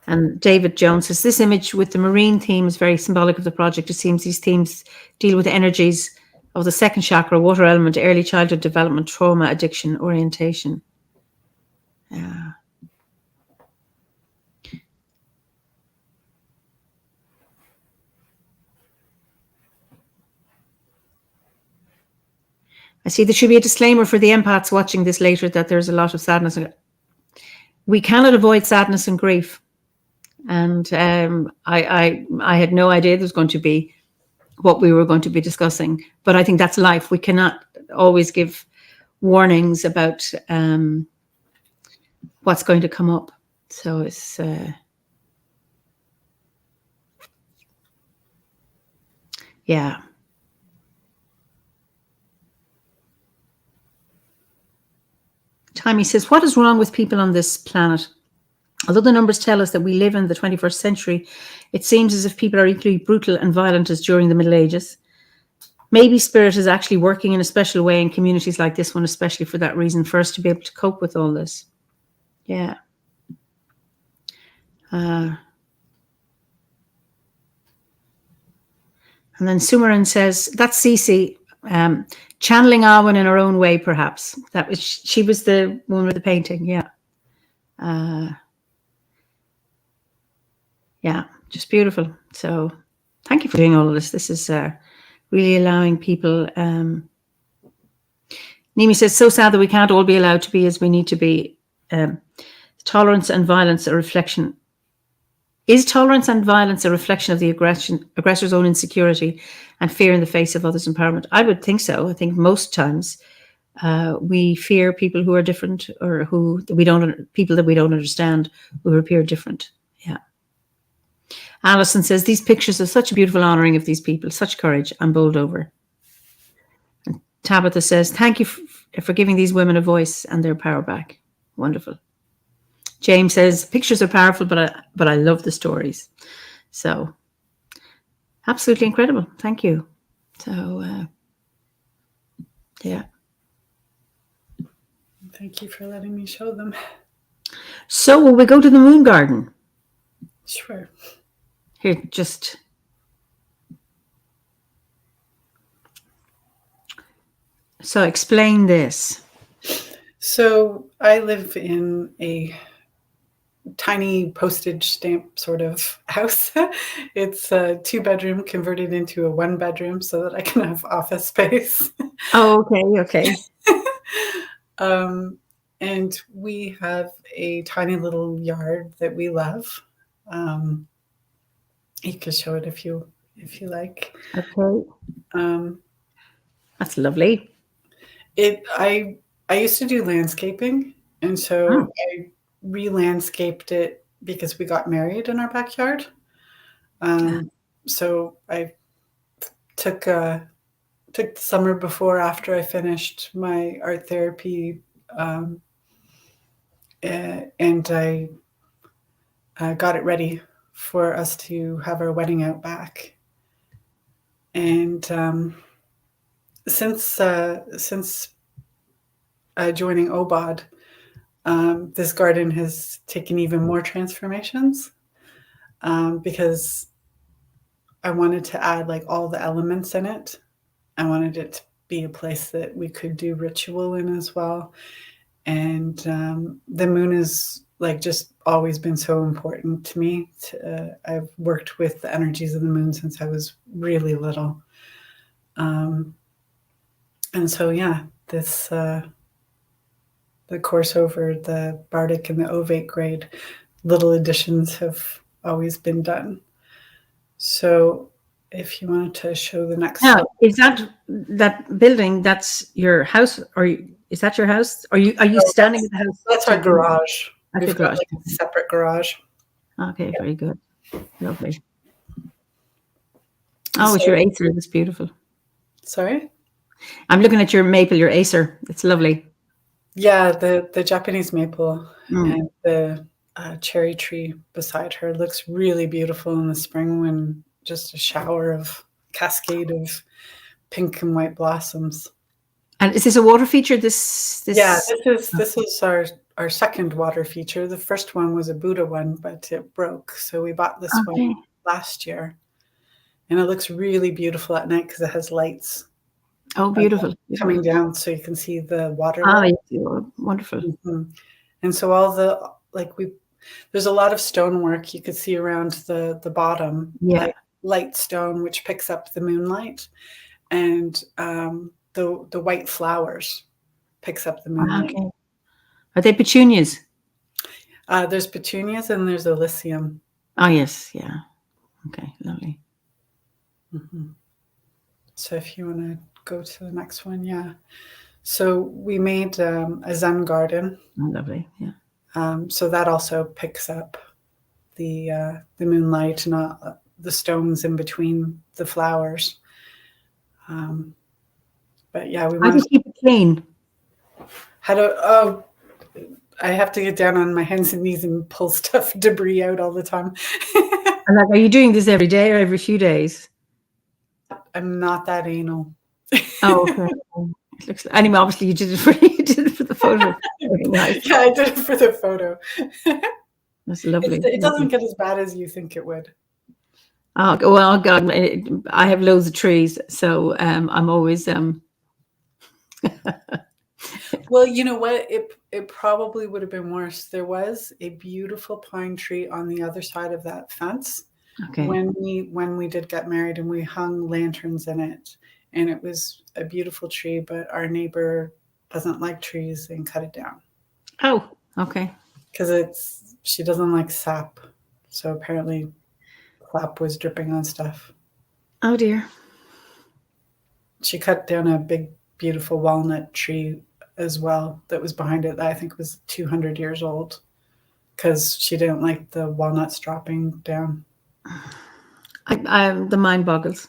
And David Jones says this image with the marine theme is very symbolic of the project. It seems these themes deal with the energies of the second chakra, water element, early childhood development, trauma, addiction, orientation. Yeah. I see there should be a disclaimer for the empaths watching this later that there's a lot of sadness. We cannot avoid sadness and grief. And I had no idea there was going to be what we were going to be discussing. But I think that's life. We cannot always give warnings about what's going to come up. So it's... yeah. Timmy says, what is wrong with people on this planet? Although the numbers tell us that we live in the 21st century, it seems as if people are equally brutal and violent as during the Middle Ages. Maybe Spirit is actually working in a special way in communities like this one, especially for that reason, for us to be able to cope with all this. Yeah. And then Sumaran says, that's Cece, channeling Awen in her own way, perhaps. That was, she was the one with the painting, yeah. Yeah, just beautiful. So thank you for doing all of this. This is really allowing people. Nimi says, so sad that we can't all be allowed to be as we need to be. Tolerance and violence a reflection. Is tolerance and violence a reflection of the aggressor's own insecurity and fear in the face of others' empowerment? I would think so. I think most times we fear people who are different, or people that we don't understand, who appear different. Yeah. Alison says, these pictures are such a beautiful honouring of these people, such courage. I'm bowled over. And Tabitha says, thank you for giving these women a voice and their power back. Wonderful. James says, pictures are powerful, but I love the stories. So, absolutely incredible. Thank you. So, yeah. Thank you for letting me show them. So, will we go to the moon garden? Sure. Here, just... So, explain this. So, I live in a tiny postage stamp sort of house. It's a 2-bedroom converted into a 1-bedroom so that I can have office space. Oh, okay. And we have a tiny little yard that we love. You can show it if you like. Okay. That's lovely. I used to do landscaping, and so I re-landscaped it because we got married in our backyard. So I took the summer before, after I finished my art therapy, and I got it ready for us to have our wedding out back. And since joining OBOD, this garden has taken even more transformations, because I wanted to add like all the elements in it. I wanted it to be a place that we could do ritual in as well. And the moon is like just always been so important to me. I've worked with the energies of the moon since I was really little. And so, yeah, this, the course over the Bardic and the Ovate grade, little additions have always been done. So if you wanted to show the next now, slide. is that building, that's your house, or is that your house? Are you standing at the house? That's our garage. That's your We've got garage. like a separate garage. Okay, very good. Lovely. Oh, it's your Acer. That's beautiful. Sorry? I'm looking at your maple, your Acer. It's lovely. Yeah, the Japanese maple and the cherry tree beside her looks really beautiful in the spring when just a shower of cascade of pink and white blossoms. And is this a water feature? This Yeah, this is our second water feature. The first one was a Buddha one, but it broke. So we bought this one last year. And it looks really beautiful at night because it has lights. Oh, beautiful. Coming down so you can see the water. Wonderful. Mm-hmm. And so all the, there's a lot of stonework you could see around the bottom. Yeah. Like light stone, which picks up the moonlight. And the white flowers picks up the moonlight. Okay. Are they petunias? There's petunias and there's Elysium. Oh, yes. Yeah. Okay. Lovely. Mm-hmm. So if you want to go to the next one, yeah. So we made a Zen garden. Oh, lovely. Yeah. So that also picks up the moonlight, not the stones in between the flowers. But yeah, we want to keep it clean. I have to get down on my hands and knees and pull debris out all the time. And are you doing this every day or every few days? I'm not that anal. Oh, okay. It looks. Anyway, obviously you did it for the photo. Nice. Yeah, I did it for the photo. That's lovely. It doesn't get as bad as you think it would. Oh well, God, I have loads of trees, so I'm always. Well, you know what? It probably would have been worse. There was a beautiful pine tree on the other side of that fence. Okay. when we did get married, and we hung lanterns in it, and it was a beautiful tree, but our neighbor doesn't like trees and cut it down. Oh, okay. Because she doesn't like sap. So apparently sap was dripping on stuff. Oh dear. She cut down a big, beautiful walnut tree as well that was behind it that I think was 200 years old, because she didn't like the walnuts dropping down. The mind boggles.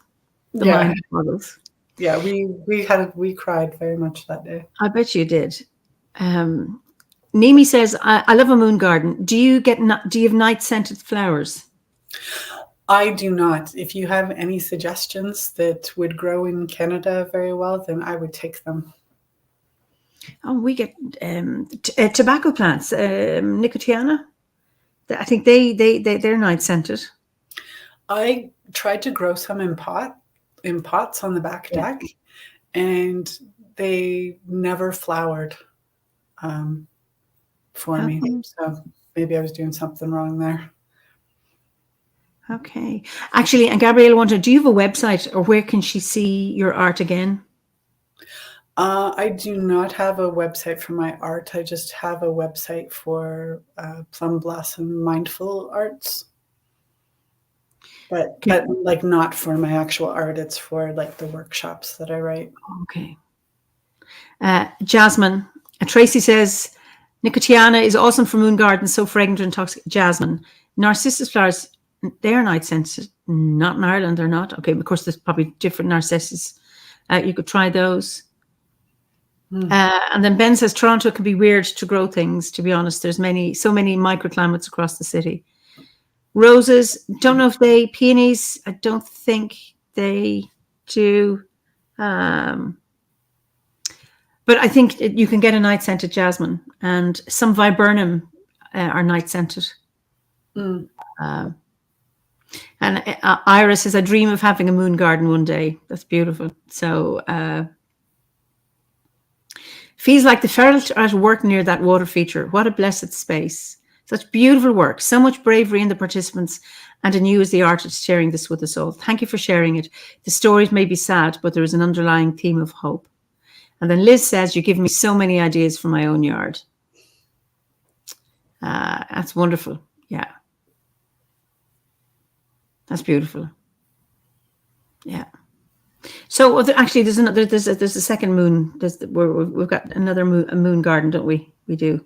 The Yeah. mind boggles. Yeah, we cried very much that day. I bet you did. Nimi says, I love a moon garden. Do you have night scented flowers? I do not. If you have any suggestions that would grow in Canada very well, then I would take them. Oh, we get tobacco plants, nicotiana. I think they're night scented. I tried to grow some in pots on the back deck, and they never flowered for me. So maybe I was doing something wrong there. Okay. Actually, and Gabrielle wanted, do you have a website, or where can she see your art again? I do not have a website for my art. I just have a website for Plum Blossom Mindful Arts. But like not for my actual art. It's for like the workshops that I write. Okay. Jasmine. Tracy says, Nicotiana is awesome for moon gardens, so fragrant and toxic. Jasmine. Narcissus flowers, they're night scented. Not in Ireland, they're not. Okay, of course, there's probably different narcissus. You could try those. And then Ben says, Toronto can be weird to grow things, to be honest. There's so many microclimates across the city. Roses, don't know if peonies, I don't think they do. But I think you can get a night scented jasmine, and some viburnum are night scented. And Iris says, I dream of having a moon garden one day. That's beautiful. So feels like the ferals are at work near that water feature. What a blessed space. Such beautiful work, so much bravery in the participants, and in you as the artist sharing this with us all. Thank you for sharing it. The stories may be sad, but there is an underlying theme of hope. And then Liz says, you're giving me so many ideas for my own yard. That's wonderful. Yeah. That's beautiful. Yeah. So actually, there's a second moon. We've got another moon garden, don't we? We do.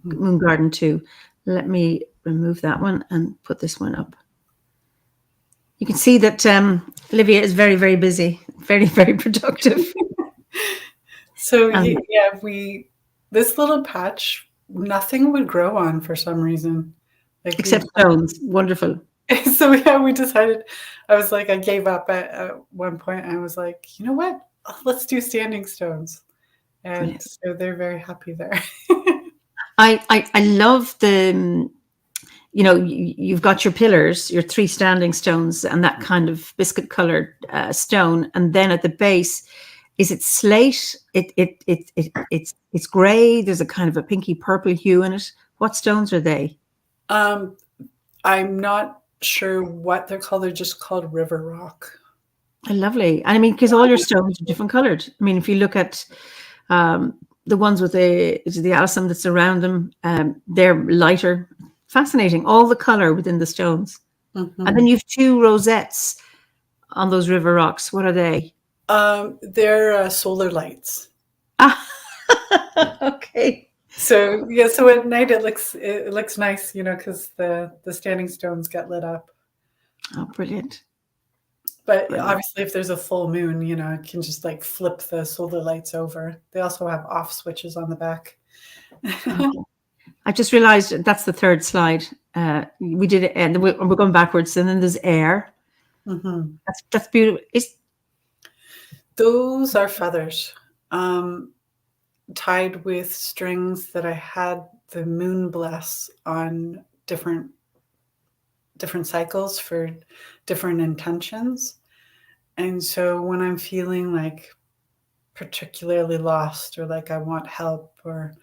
Moon garden too. Let me remove that one and put this one up. You can see that Olivia is very, very busy, very, very productive. So this little patch, nothing would grow on for some reason. Except stones. Wonderful. So yeah, we decided, I was like, I gave up at one point. I was like, you know what? Let's do standing stones. And brilliant. So they're very happy there. I love the, you've got your pillars, your 3 standing stones, and that kind of biscuit colored stone. And then at the base, is it slate? It's gray. There's a kind of a pinky purple hue in it. What stones are they? I'm not sure what they're called. They're just called river rock. Lovely. I mean, because all your stones are different colored. I mean, if you look at the ones with the alsam that's around them, they're lighter. Fascinating. All the color within the stones. Mm-hmm. And then you have 2 rosettes on those river rocks. What are they? They're solar lights. Okay. So yeah, so at night it looks nice, because the standing stones get lit up. Oh, brilliant. But obviously, if there's a full moon, it can just like flip the solar lights over. They also have off switches on the back. Okay. I just realized that's the 3rd slide. We did it, and we're going backwards, and then there's air. Mm-hmm. That's beautiful. Those are feathers, tied with strings that I had the moon bless on different cycles for different intentions. And so when I'm feeling like particularly lost, or like I want help, or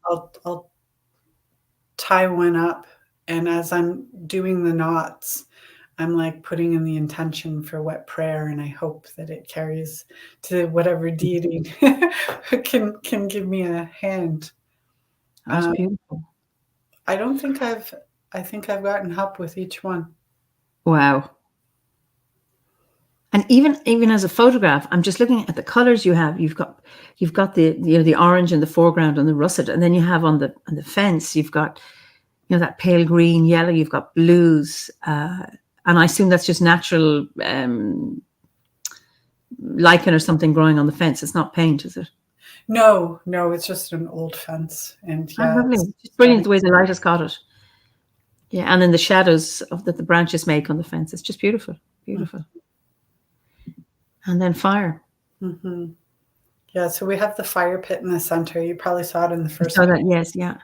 I'll tie one up, and as I'm doing the knots, I'm like putting in the intention for what prayer, and I hope that it carries to whatever deity can give me a hand. That's beautiful. I think I've gotten help with each one. Wow. And even as a photograph, I'm just looking at the colors you have. You've got the the orange in the foreground and the russet, and then you have on the fence you've got that pale green, yellow. You've got blues, and I assume that's just natural lichen or something growing on the fence. It's not paint, is it? No, it's just an old fence, and Lovely. It's brilliant the way the light has caught it. Yeah, and then the shadows that the branches make on the fence. It's just beautiful, beautiful. And then fire. Mm-hmm. Yeah, so we have the fire pit in the center. You probably saw it in the first. I saw that, yes, yeah.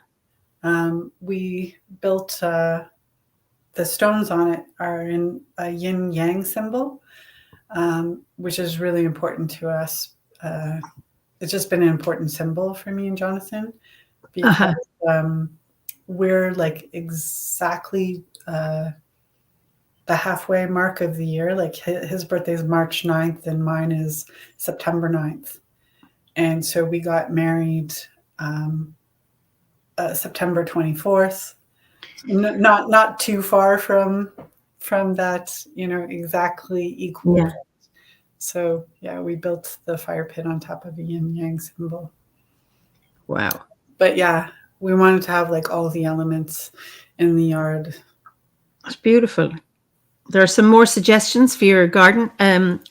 We built the stones on it are in a yin yang symbol, which is really important to us. It's just been an important symbol for me and Jonathan because we're like exactly the halfway mark of the year. Like his birthday is March 9th and mine is September 9th. And so we got married September 24th. Not too far from that, exactly equal. Yeah. So yeah, we built the fire pit on top of a yin yang symbol. Wow. But yeah, we wanted to have like all the elements in the yard. That's beautiful. There are some more suggestions for your garden.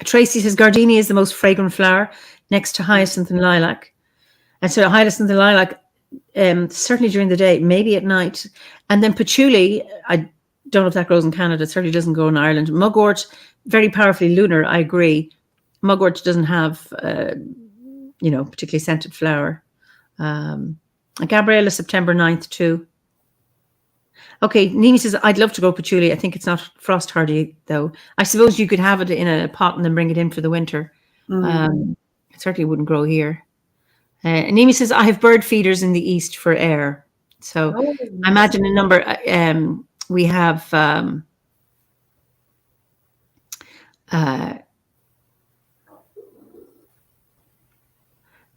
Tracy says gardenia is the most fragrant flower next to hyacinth and lilac. And so hyacinth and lilac, certainly during the day, maybe at night. And then patchouli, I don't know if that grows in Canada. It certainly doesn't grow in Ireland. Mugwort, very powerfully lunar, I agree. Mugwort doesn't have, particularly scented flower. Gabriella, September 9th too. Okay, Nini says, I'd love to grow patchouli. I think it's not frost hardy, though. I suppose you could have it in a pot and then bring it in for the winter. It certainly wouldn't grow here. Nimi says, I have bird feeders in the east for air. So I imagine a number. We have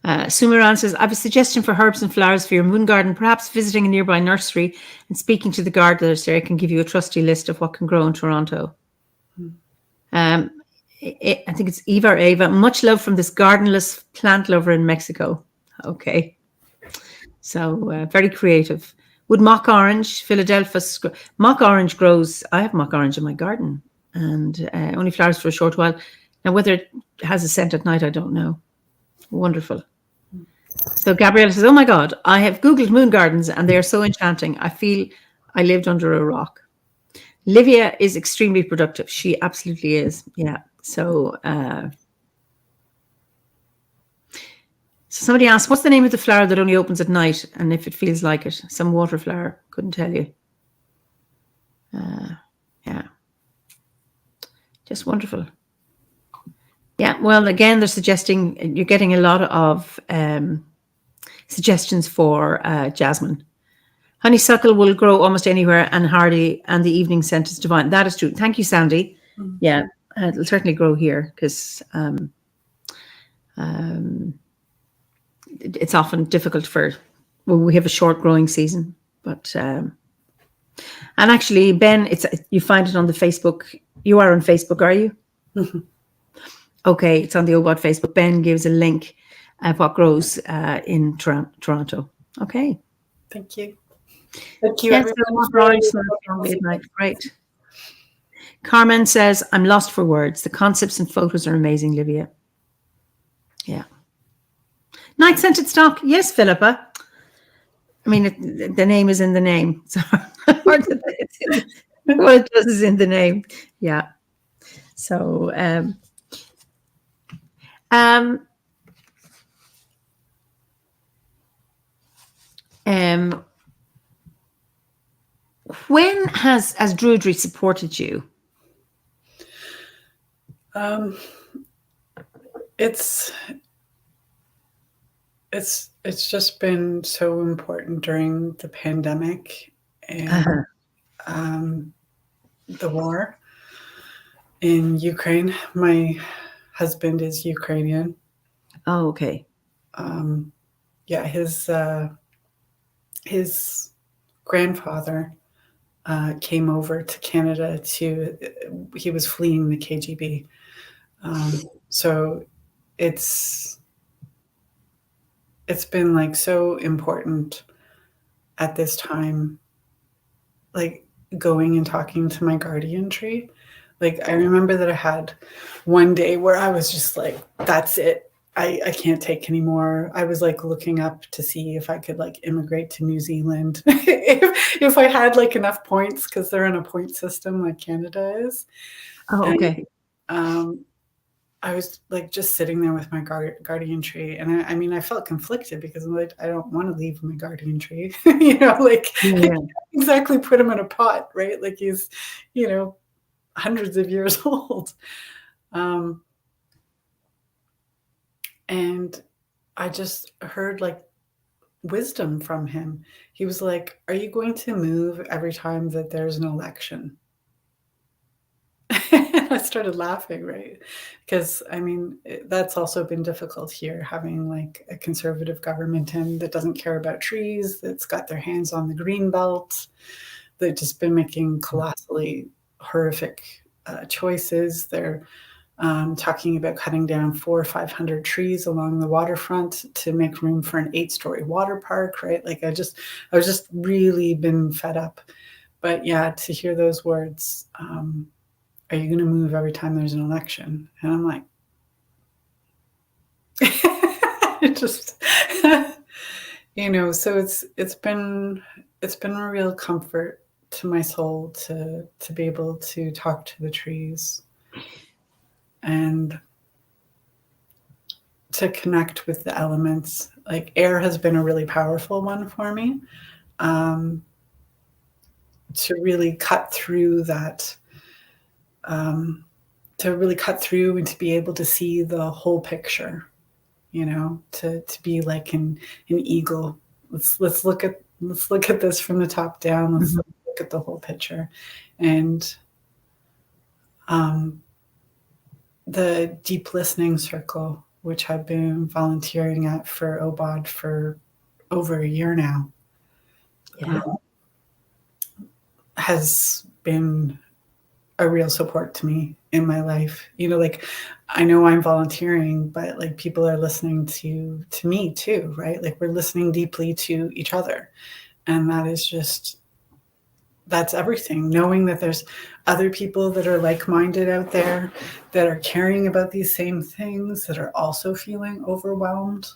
Sumiran says, I have a suggestion for herbs and flowers for your moon garden, perhaps visiting a nearby nursery and speaking to the gardeners there can give you a trusty list of what can grow in Toronto. I think it's Eva or Ava. Much love from this gardenless plant lover in Mexico. Okay. So very creative. Would mock orange, Philadelphia, mock orange grows. I have mock orange in my garden and only flowers for a short while. Now, whether it has a scent at night, I don't know. Wonderful. So Gabrielle says, oh my God, I have Googled moon gardens and they are so enchanting. I feel I lived under a rock. Livia is extremely productive. She absolutely is. Yeah. So somebody asked, what's the name of the flower that only opens at night? And if it feels like it, some water flower. Couldn't tell you. Yeah. Just wonderful. Yeah, well, again, they're suggesting you're getting a lot of suggestions for jasmine. Honeysuckle will grow almost anywhere and hardy, and the evening scent is divine. That is true. Thank you, Sandy. Yeah, it'll certainly grow here because it's often difficult we have a short growing season. But and actually, Ben, you find it on the Facebook. You are on Facebook, are you? Mm-hmm. Okay, it's on the OBOT Facebook. Ben gives a link of what grows in Toronto. Okay. Thank you. Thank you, yes, everyone. Great. Carmen says, I'm lost for words. The concepts and photos are amazing, Livia. Yeah. Night scented stock. Yes, Philippa. I mean, the name is in the name. So what it does is in the name. Yeah. So, when has Druidry supported you? It's just been so important during the pandemic and the war. in Ukraine. My husband is Ukrainian. Oh, okay. Yeah, his grandfather came over to Canada he was fleeing the KGB. So it's been like so important at this time, like going and talking to my guardian tree. Like I remember that I had one day where I was just like, that's it. I can't take anymore. I was like looking up to see if I could like immigrate to New Zealand if I had like enough points, because they're in a point system like Canada is. Oh, okay. And, I was like just sitting there with my guardian tree, and I mean, I felt conflicted because I'm like, I don't want to leave my guardian tree, like Yeah. exactly put him in a pot, right? Like he's, hundreds of years old. And I just heard like wisdom from him. He was like, are you going to move every time that there's an election? I started laughing, right? Because I mean, that's also been difficult here, having like a conservative government that doesn't care about trees, that's got their hands on the green belt, they've just been making colossally horrific choices. They're talking about cutting down 400 or 500 trees along the waterfront to make room for an 8-story water park, right? Like I was just really been fed up. But yeah, to hear those words, are you going to move every time there's an election? And I'm like, it just, so it's been a real comfort to my soul to be able to talk to the trees and to connect with the elements. Like air has been a really powerful one for me, to really cut through that, to really cut through and to be able to see the whole picture, to be like an eagle. Let's look at this from the top down. Let's look at the whole picture. And the deep listening circle, which I've been volunteering at for OBOD for over a year now, has been a real support to me in my life. Like I know I'm volunteering, but like people are listening to me too, right? Like we're listening deeply to each other. And that's everything. Knowing that there's other people that are like-minded out there that are caring about these same things, that are also feeling overwhelmed,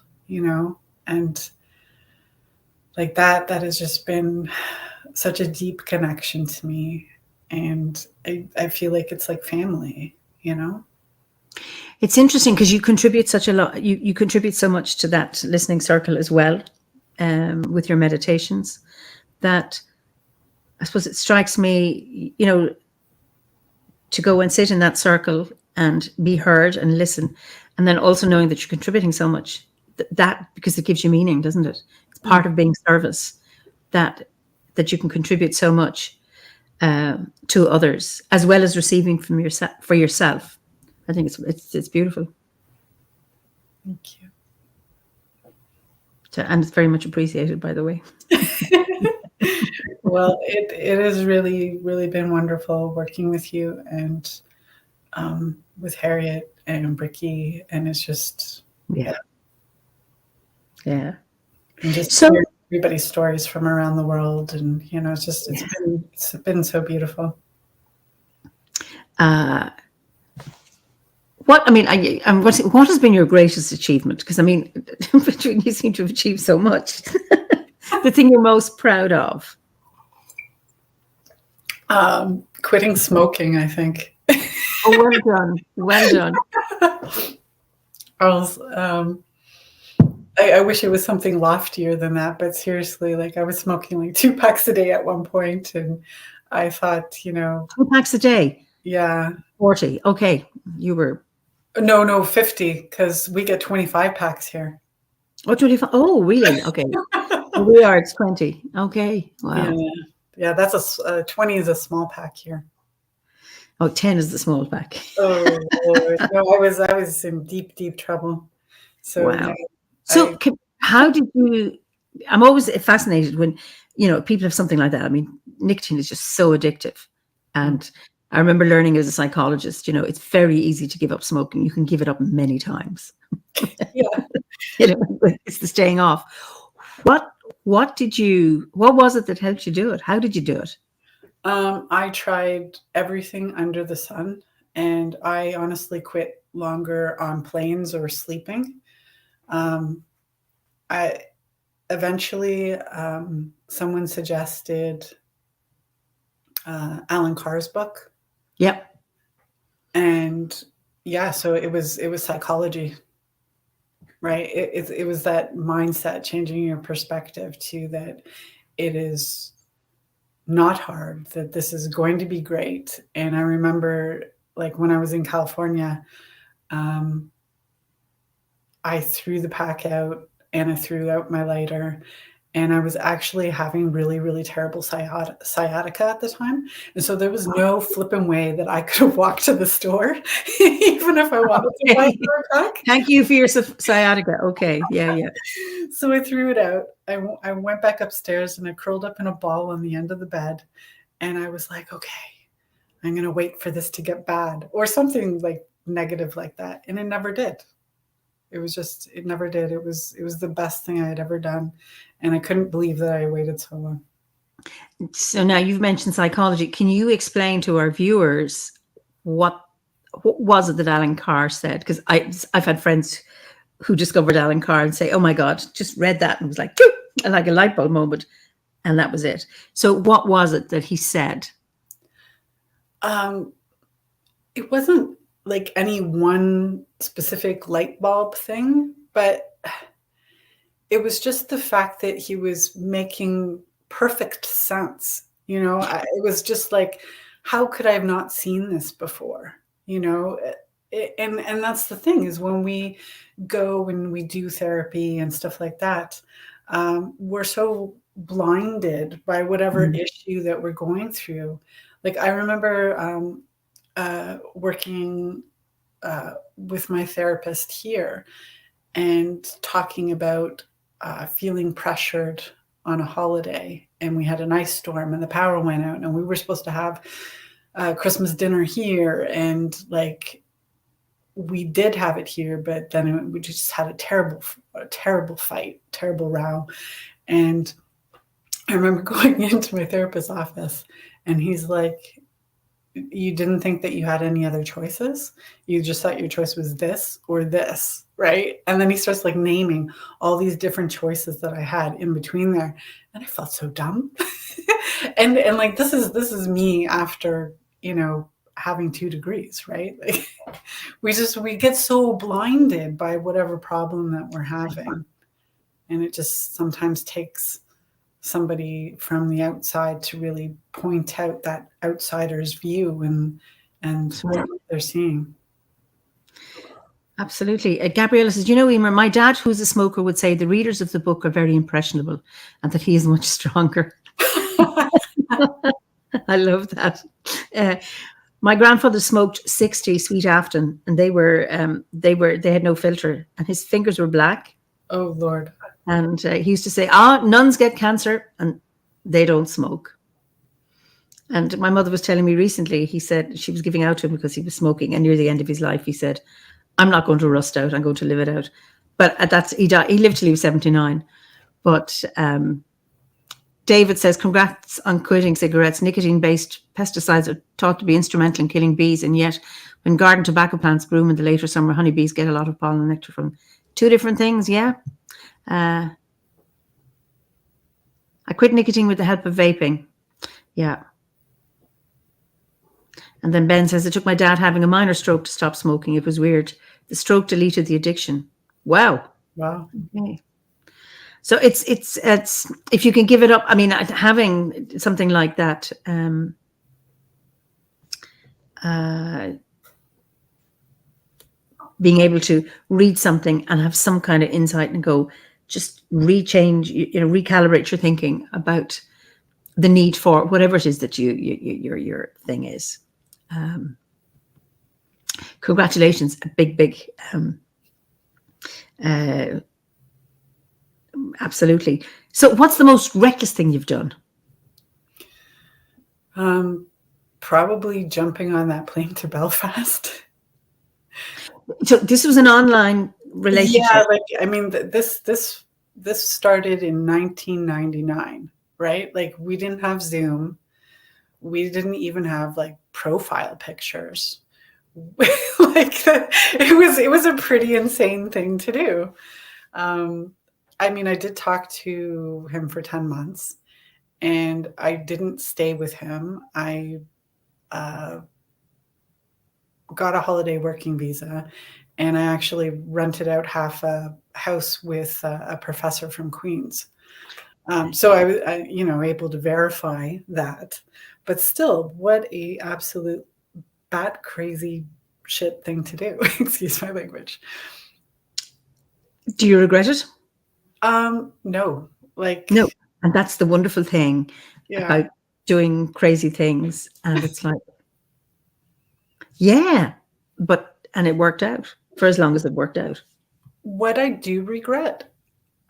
and like that has just been such a deep connection to me. And I feel like it's like family, It's interesting because you contribute such a lot. You contribute so much to that listening circle as well, with your meditations, that I suppose it strikes me, to go and sit in that circle and be heard and listen, and then also knowing that you're contributing so much, that because it gives you meaning, doesn't it? It's part of being service, that you can contribute so much to others, as well as receiving from for yourself. I think it's beautiful. Thank you. And it's very much appreciated, by the way. Well, it has really, really been wonderful working with you and with Harriet and Bricky, and it's just yeah. And just so hearing everybody's stories from around the world, and it's been so beautiful. What has been your greatest achievement? Because I mean, you seem to have achieved so much. The thing you're most proud of? Quitting smoking, I think. Oh, well done. Well done. I wish it was something loftier than that, but seriously, like I was smoking like 2 packs a day at one point, and I thought, 2 packs a day? Yeah. 40. Okay. You were... No, 50, because we get 25 packs here. Oh, 25. Oh, really? Okay. We are, it's 20. Okay. Wow. Yeah, that's 20 is a small pack here. Oh, 10 is the small pack. Oh Lord. No, I was in deep, deep trouble. So Wow. yeah, So how did you, I'm always fascinated when, people have something like that. I mean, nicotine is just so addictive. And I remember learning as a psychologist, it's very easy to give up smoking. You can give it up many times. yeah. It's the staying off. What was it that helped you do it? How did you do it? I tried everything under the sun, and I honestly quit longer on planes or sleeping. I eventually, someone suggested Alan Carr's book. Yep. And yeah, so it was psychology, right? It was that mindset, changing your perspective to that it is not hard, that this is going to be great. And I remember, like, when I was in California, I threw the pack out and I threw out my lighter, and I was actually having really, really terrible sciatica at the time. And so there was no flipping way that I could have walked to the store, even if I wanted to buy a pack. Thank you for your sciatica. Okay. Yeah. So I threw it out. I went back upstairs and I curled up in a ball on the end of the bed. And I was like, okay, I'm going to wait for this to get bad, or something like negative like that. And it never did. It never did. It was the best thing I had ever done. And I couldn't believe that I waited so long. So now you've mentioned psychology. Can you explain to our viewers what was it that Alan Carr said? Because I've had friends who discovered Alan Carr and say, oh my God, just read that and it was like a light bulb moment. And that was it. So what was it that he said? It wasn't like any one specific light bulb thing, but it was just the fact that he was making perfect sense. It was just like, how could I have not seen this before? And that's the thing, is when we go and we do therapy and stuff like that, we're so blinded by whatever issue that we're going through. Like, I remember working with my therapist here and talking about feeling pressured on a holiday, and we had an ice storm and the power went out, and we were supposed to have Christmas dinner here, and like, we did have it here, but then we just had a terrible fight, terrible row. And I remember going into my therapist's office, and he's like, you didn't think that you had any other choices? You just thought your choice was this or this, right? And then he starts like naming all these different choices that I had in between there. And I felt so dumb. and like, this is me after, having 2 degrees, right? Like, we get so blinded by whatever problem that we're having. And it just sometimes takes somebody from the outside to really point out that outsider's view and what they're seeing. Absolutely. Gabriella says, Eimear, my dad, who's a smoker, would say the readers of the book are very impressionable and that he is much stronger. I love that. My grandfather smoked 60 Sweet Afton, and they had no filter, and his fingers were black. Oh Lord. And he used to say, nuns get cancer and they don't smoke. And my mother was telling me recently, he said she was giving out to him because he was smoking, and near the end of his life, he said, I'm not going to rust out, I'm going to live it out. But he lived till he was 79. But David says, congrats on quitting cigarettes. Nicotine-based pesticides are thought to be instrumental in killing bees, and yet when garden tobacco plants bloom in the later summer, honeybees get a lot of pollen and nectar from 2 different things, yeah. I quit nicotine with the help of vaping. Yeah. And then Ben says, it took my dad having a minor stroke to stop smoking. It was weird. The stroke deleted the addiction. Wow. Okay. So it's if you can give it up, I mean, having something like that, being able to read something and have some kind of insight and go, just recalibrate your thinking about the need for whatever it is that your thing is. Congratulations, a big, absolutely. So what's the most reckless thing you've done? Probably jumping on that plane to Belfast. So this was an online relationship. Yeah, like, I mean, this started in 1999, right? Like, we didn't have Zoom. We didn't even have like profile pictures. Like, it was a pretty insane thing to do. I mean, I did talk to him for 10 months, and I didn't stay with him. I got a holiday working visa, and I actually rented out half a house with a professor from Queens. So I was, able to verify that. But still, what a absolute bat crazy shit thing to do. Excuse my language. Do you regret it? No. Like, no. And that's the wonderful thing about doing crazy things. And it's like, yeah, and it worked out for as long as it worked out. What I do regret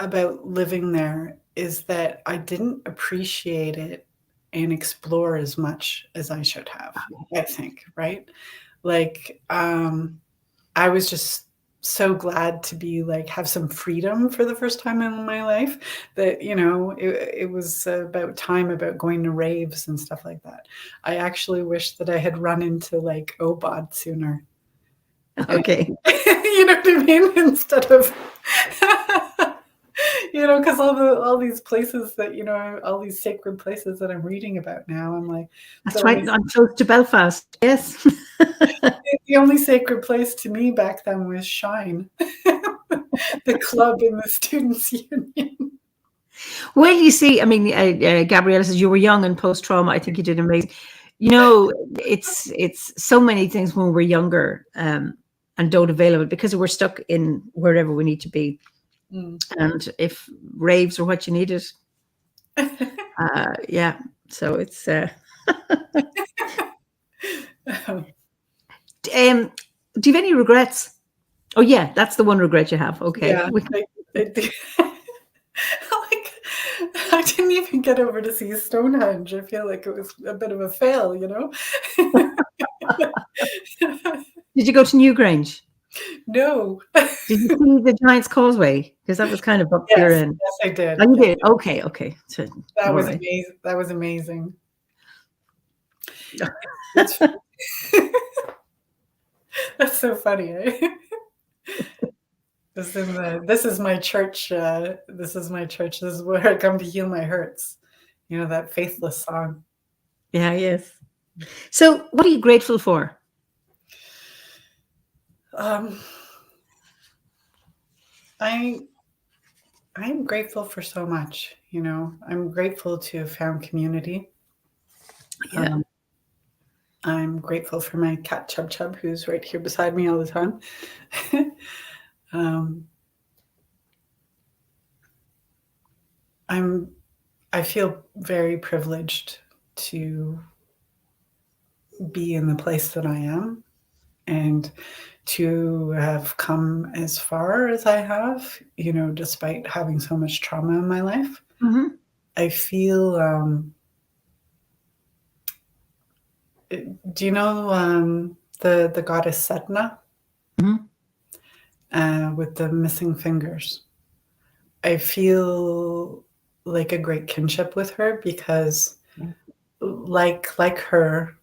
about living there is that I didn't appreciate it and explore as much as I should have, I think, right? Like, I was just so glad to be like, have some freedom for the first time in my life, that, it was about time, about going to raves and stuff like that. I actually wish that I had run into like OBOD sooner. Okay. You know what I mean? Instead of, because all these places that, all these sacred places that I'm reading about now, I'm like, that's right. I'm close to Belfast. Yes. The only sacred place to me back then was Shine, the club in the Students' Union. Well, you see, I mean, Gabriella says you were young and post-trauma. I think you did amazing. It's so many things when we're younger and don't avail of it because we're stuck in wherever we need to be. And if raves are what you needed, yeah. So it's. Do you have any regrets? Oh yeah, that's the one regret you have. Okay. Yeah, I didn't even get over to see Stonehenge. I feel like it was a bit of a fail, Did you go to Newgrange? No. Did you see the Giant's Causeway? Because that was kind of up your end. Yes, I did. Oh, you did? Okay. So, that was amazing. That was amazing. That's so funny. This is my church. This is my church. This is where I come to heal my hurts. That faithless song. Yeah, yes. So what are you grateful for? I'm grateful for so much. I'm grateful to have found community. Yeah. I'm grateful for my cat Chub Chub, who's right here beside me all the time. I feel very privileged to be in the place that I am and to have come as far as I have, despite having so much trauma in my life. Mm-hmm. I feel, do you know the goddess Sedna? Mm-hmm. With the missing fingers. I feel like a great kinship with her because like her,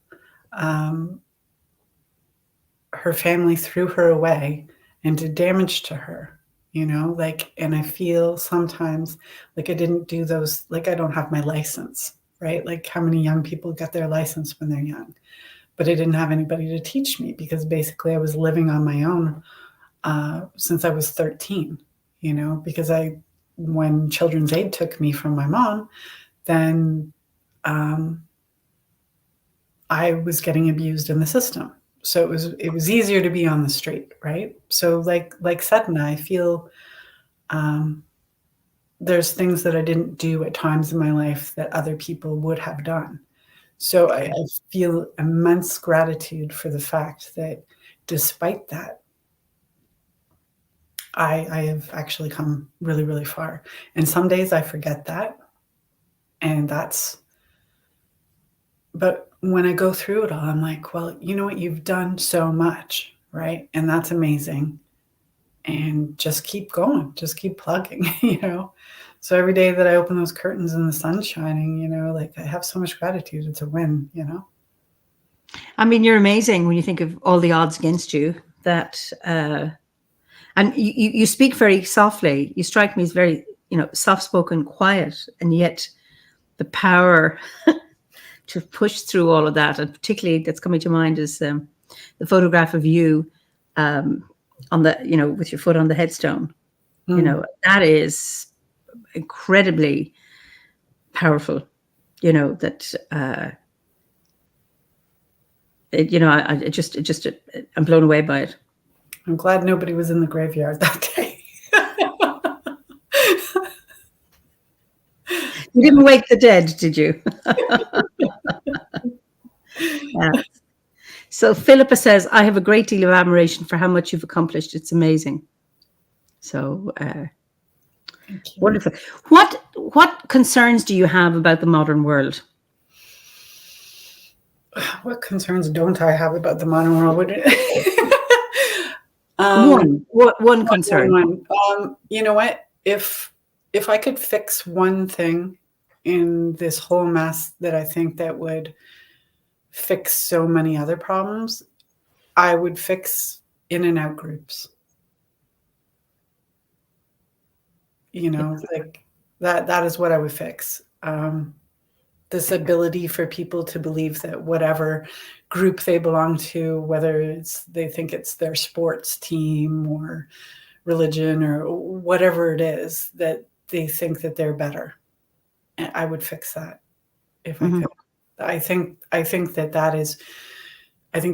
her family threw her away and did damage to her, and I feel sometimes like I didn't do those, like I don't have my license, right? Like how many young people get their license when they're young, but I didn't have anybody to teach me because basically I was living on my own since I was 13, because when Children's Aid took me from my mom, then I was getting abused in the system. So it was easier to be on the street, right? So like Sedna, I feel there's things that I didn't do at times in my life that other people would have done. So I feel immense gratitude for the fact that despite that, I have actually come really, really far. And some days I forget that. And but when I go through it all, I'm like, well, you know what? You've done so much, right? And that's amazing. And just keep going, just keep plugging, So every day that I open those curtains and the sun's shining, like I have so much gratitude. It's a win, I mean, you're amazing when you think of all the odds against you. And you speak very softly. You strike me as very, soft-spoken, quiet, and yet the power to push through all of that, and particularly that's coming to mind is the photograph of you on the, with your foot on the headstone. That is incredibly powerful. That I'm blown away by it. I'm glad nobody was in the graveyard that day. You didn't wake the dead, did you? Yeah. So Philippa says, I have a great deal of admiration for how much you've accomplished. It's amazing. So wonderful. What concerns do you have about the modern world? What concerns don't I have about the modern world? One concern. You know what? If I could fix one thing in this whole mess that I think that would fix so many other problems, I would fix in and out groups. Like that is what I would fix. This ability for people to believe that whatever group they belong to, whether they think it's their sports team or religion or whatever it is, that they think that they're better. And I would fix that if I could. I think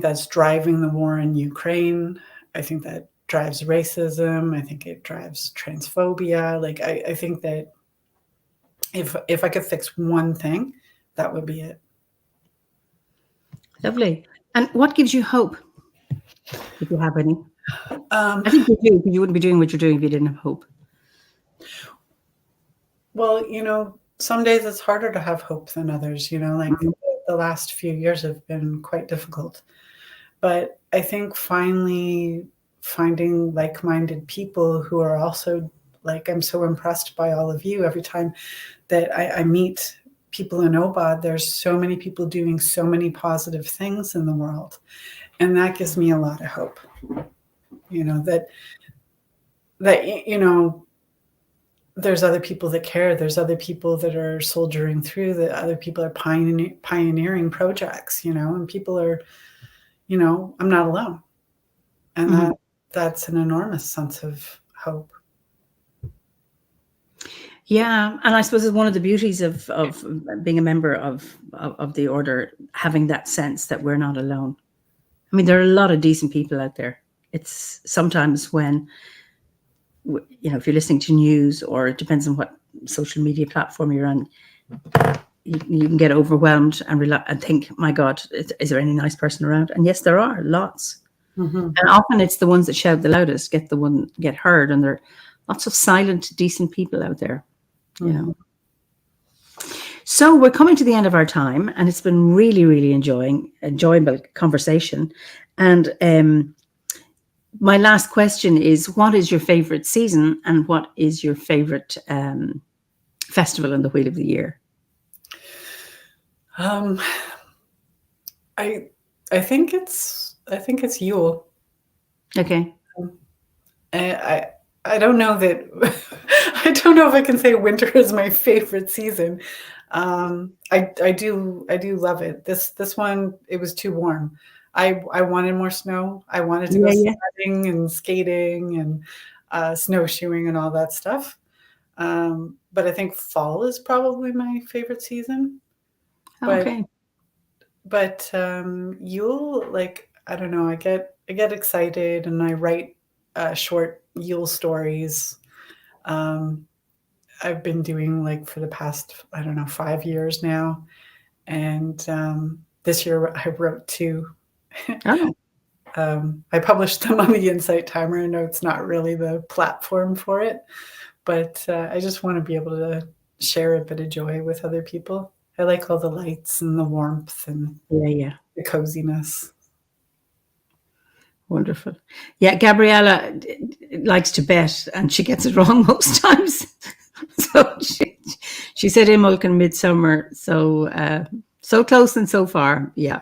that's driving the war in Ukraine. I think that drives racism. I think it drives transphobia. Like I think that if I could fix one thing, that would be it. Lovely. And what gives you hope, if you have any? I think you do, because you wouldn't be doing what you're doing if you didn't have hope. Well, some days it's harder to have hope than others, like the last few years have been quite difficult. But I think finally finding like-minded people who are also, like, I'm so impressed by all of you. Every time that I meet people in OBOD, there's so many people doing so many positive things in the world. And that gives me a lot of hope, that there's other people that care. There's other people that are soldiering through, that other people are pioneering projects, and people are, I'm not alone. And that's an enormous sense of hope. Yeah, and I suppose it's one of the beauties of being a member of the order, having that sense that we're not alone. I mean, there are a lot of decent people out there. It's sometimes when, if you're listening to news, or it depends on what social media platform you're on, you can get overwhelmed and think, my God, is there any nice person around? And yes, there are lots. And often it's the ones that shout the loudest get heard, and there are lots of silent, decent people out there. So we're coming to the end of our time, and it's been really, really enjoyable conversation. And my last question is, what is your favorite season, and what is your favorite festival in the Wheel of the Year? I think it's Yule. Okay. I don't know that I don't know if I can say winter is my favorite season. I do love it. This one, it was too warm. I wanted more snow. I wanted to go sledding and skating and snowshoeing and all that stuff. But I think fall is probably my favorite season. Okay. But Yule, like, I don't know, I get excited and I write short Yule stories. I've been doing, like, for the past, I don't know, 5 years now. And this year I wrote 2. Oh, I published them on the Insight Timer. I know it's not really the platform for it, but I just want to be able to share a bit of joy with other people. I like all the lights and the warmth and yeah. the coziness. Wonderful. Yeah, Gabriella likes to bet, and she gets it wrong most times. So she said Imbolc and Midsummer. So so close and so far. Yeah.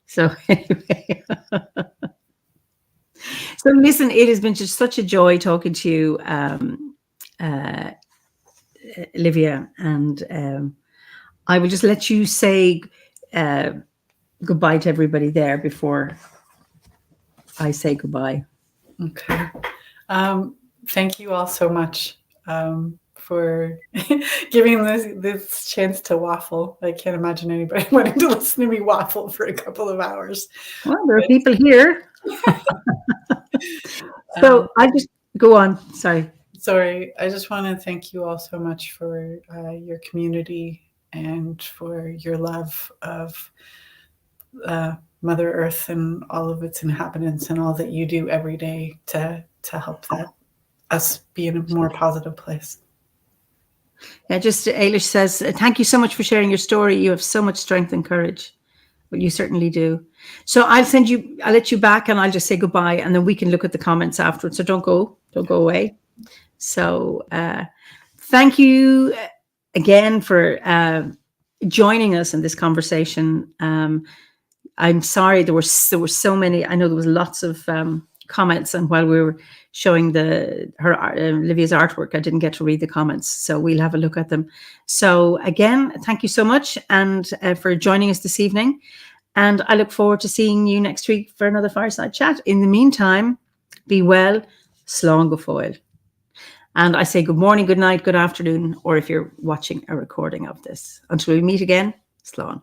So anyway. So listen, it has been just such a joy talking to you, Olivia, and I will just let you say goodbye to everybody there before I say goodbye. Okay. Thank you all so much for giving this chance to waffle. I can't imagine anybody wanting to listen to me waffle for a couple of hours. Well, there are people here. So I just go on. Sorry. I just want to thank you all so much for your community and for your love of Mother Earth and all of its inhabitants and all that you do every day to help us be in a more positive place. Yeah, just Ailish says, thank you so much for sharing your story. You have so much strength and courage. Well, you certainly do. So I'll let you back, and I'll just say goodbye, and then we can look at the comments afterwards. So don't go away. So thank you again for joining us in this conversation. I'm sorry there were so many. I know there was lots of comments, and while we were showing Olivia's artwork, I didn't get to read the comments. So we'll have a look at them. So again, thank you so much, and for joining us this evening. And I look forward to seeing you next week for another Fireside Chat. In the meantime, be well, slán go fóill. And I say good morning, good night, good afternoon, or if you're watching a recording of this. Until we meet again, slán.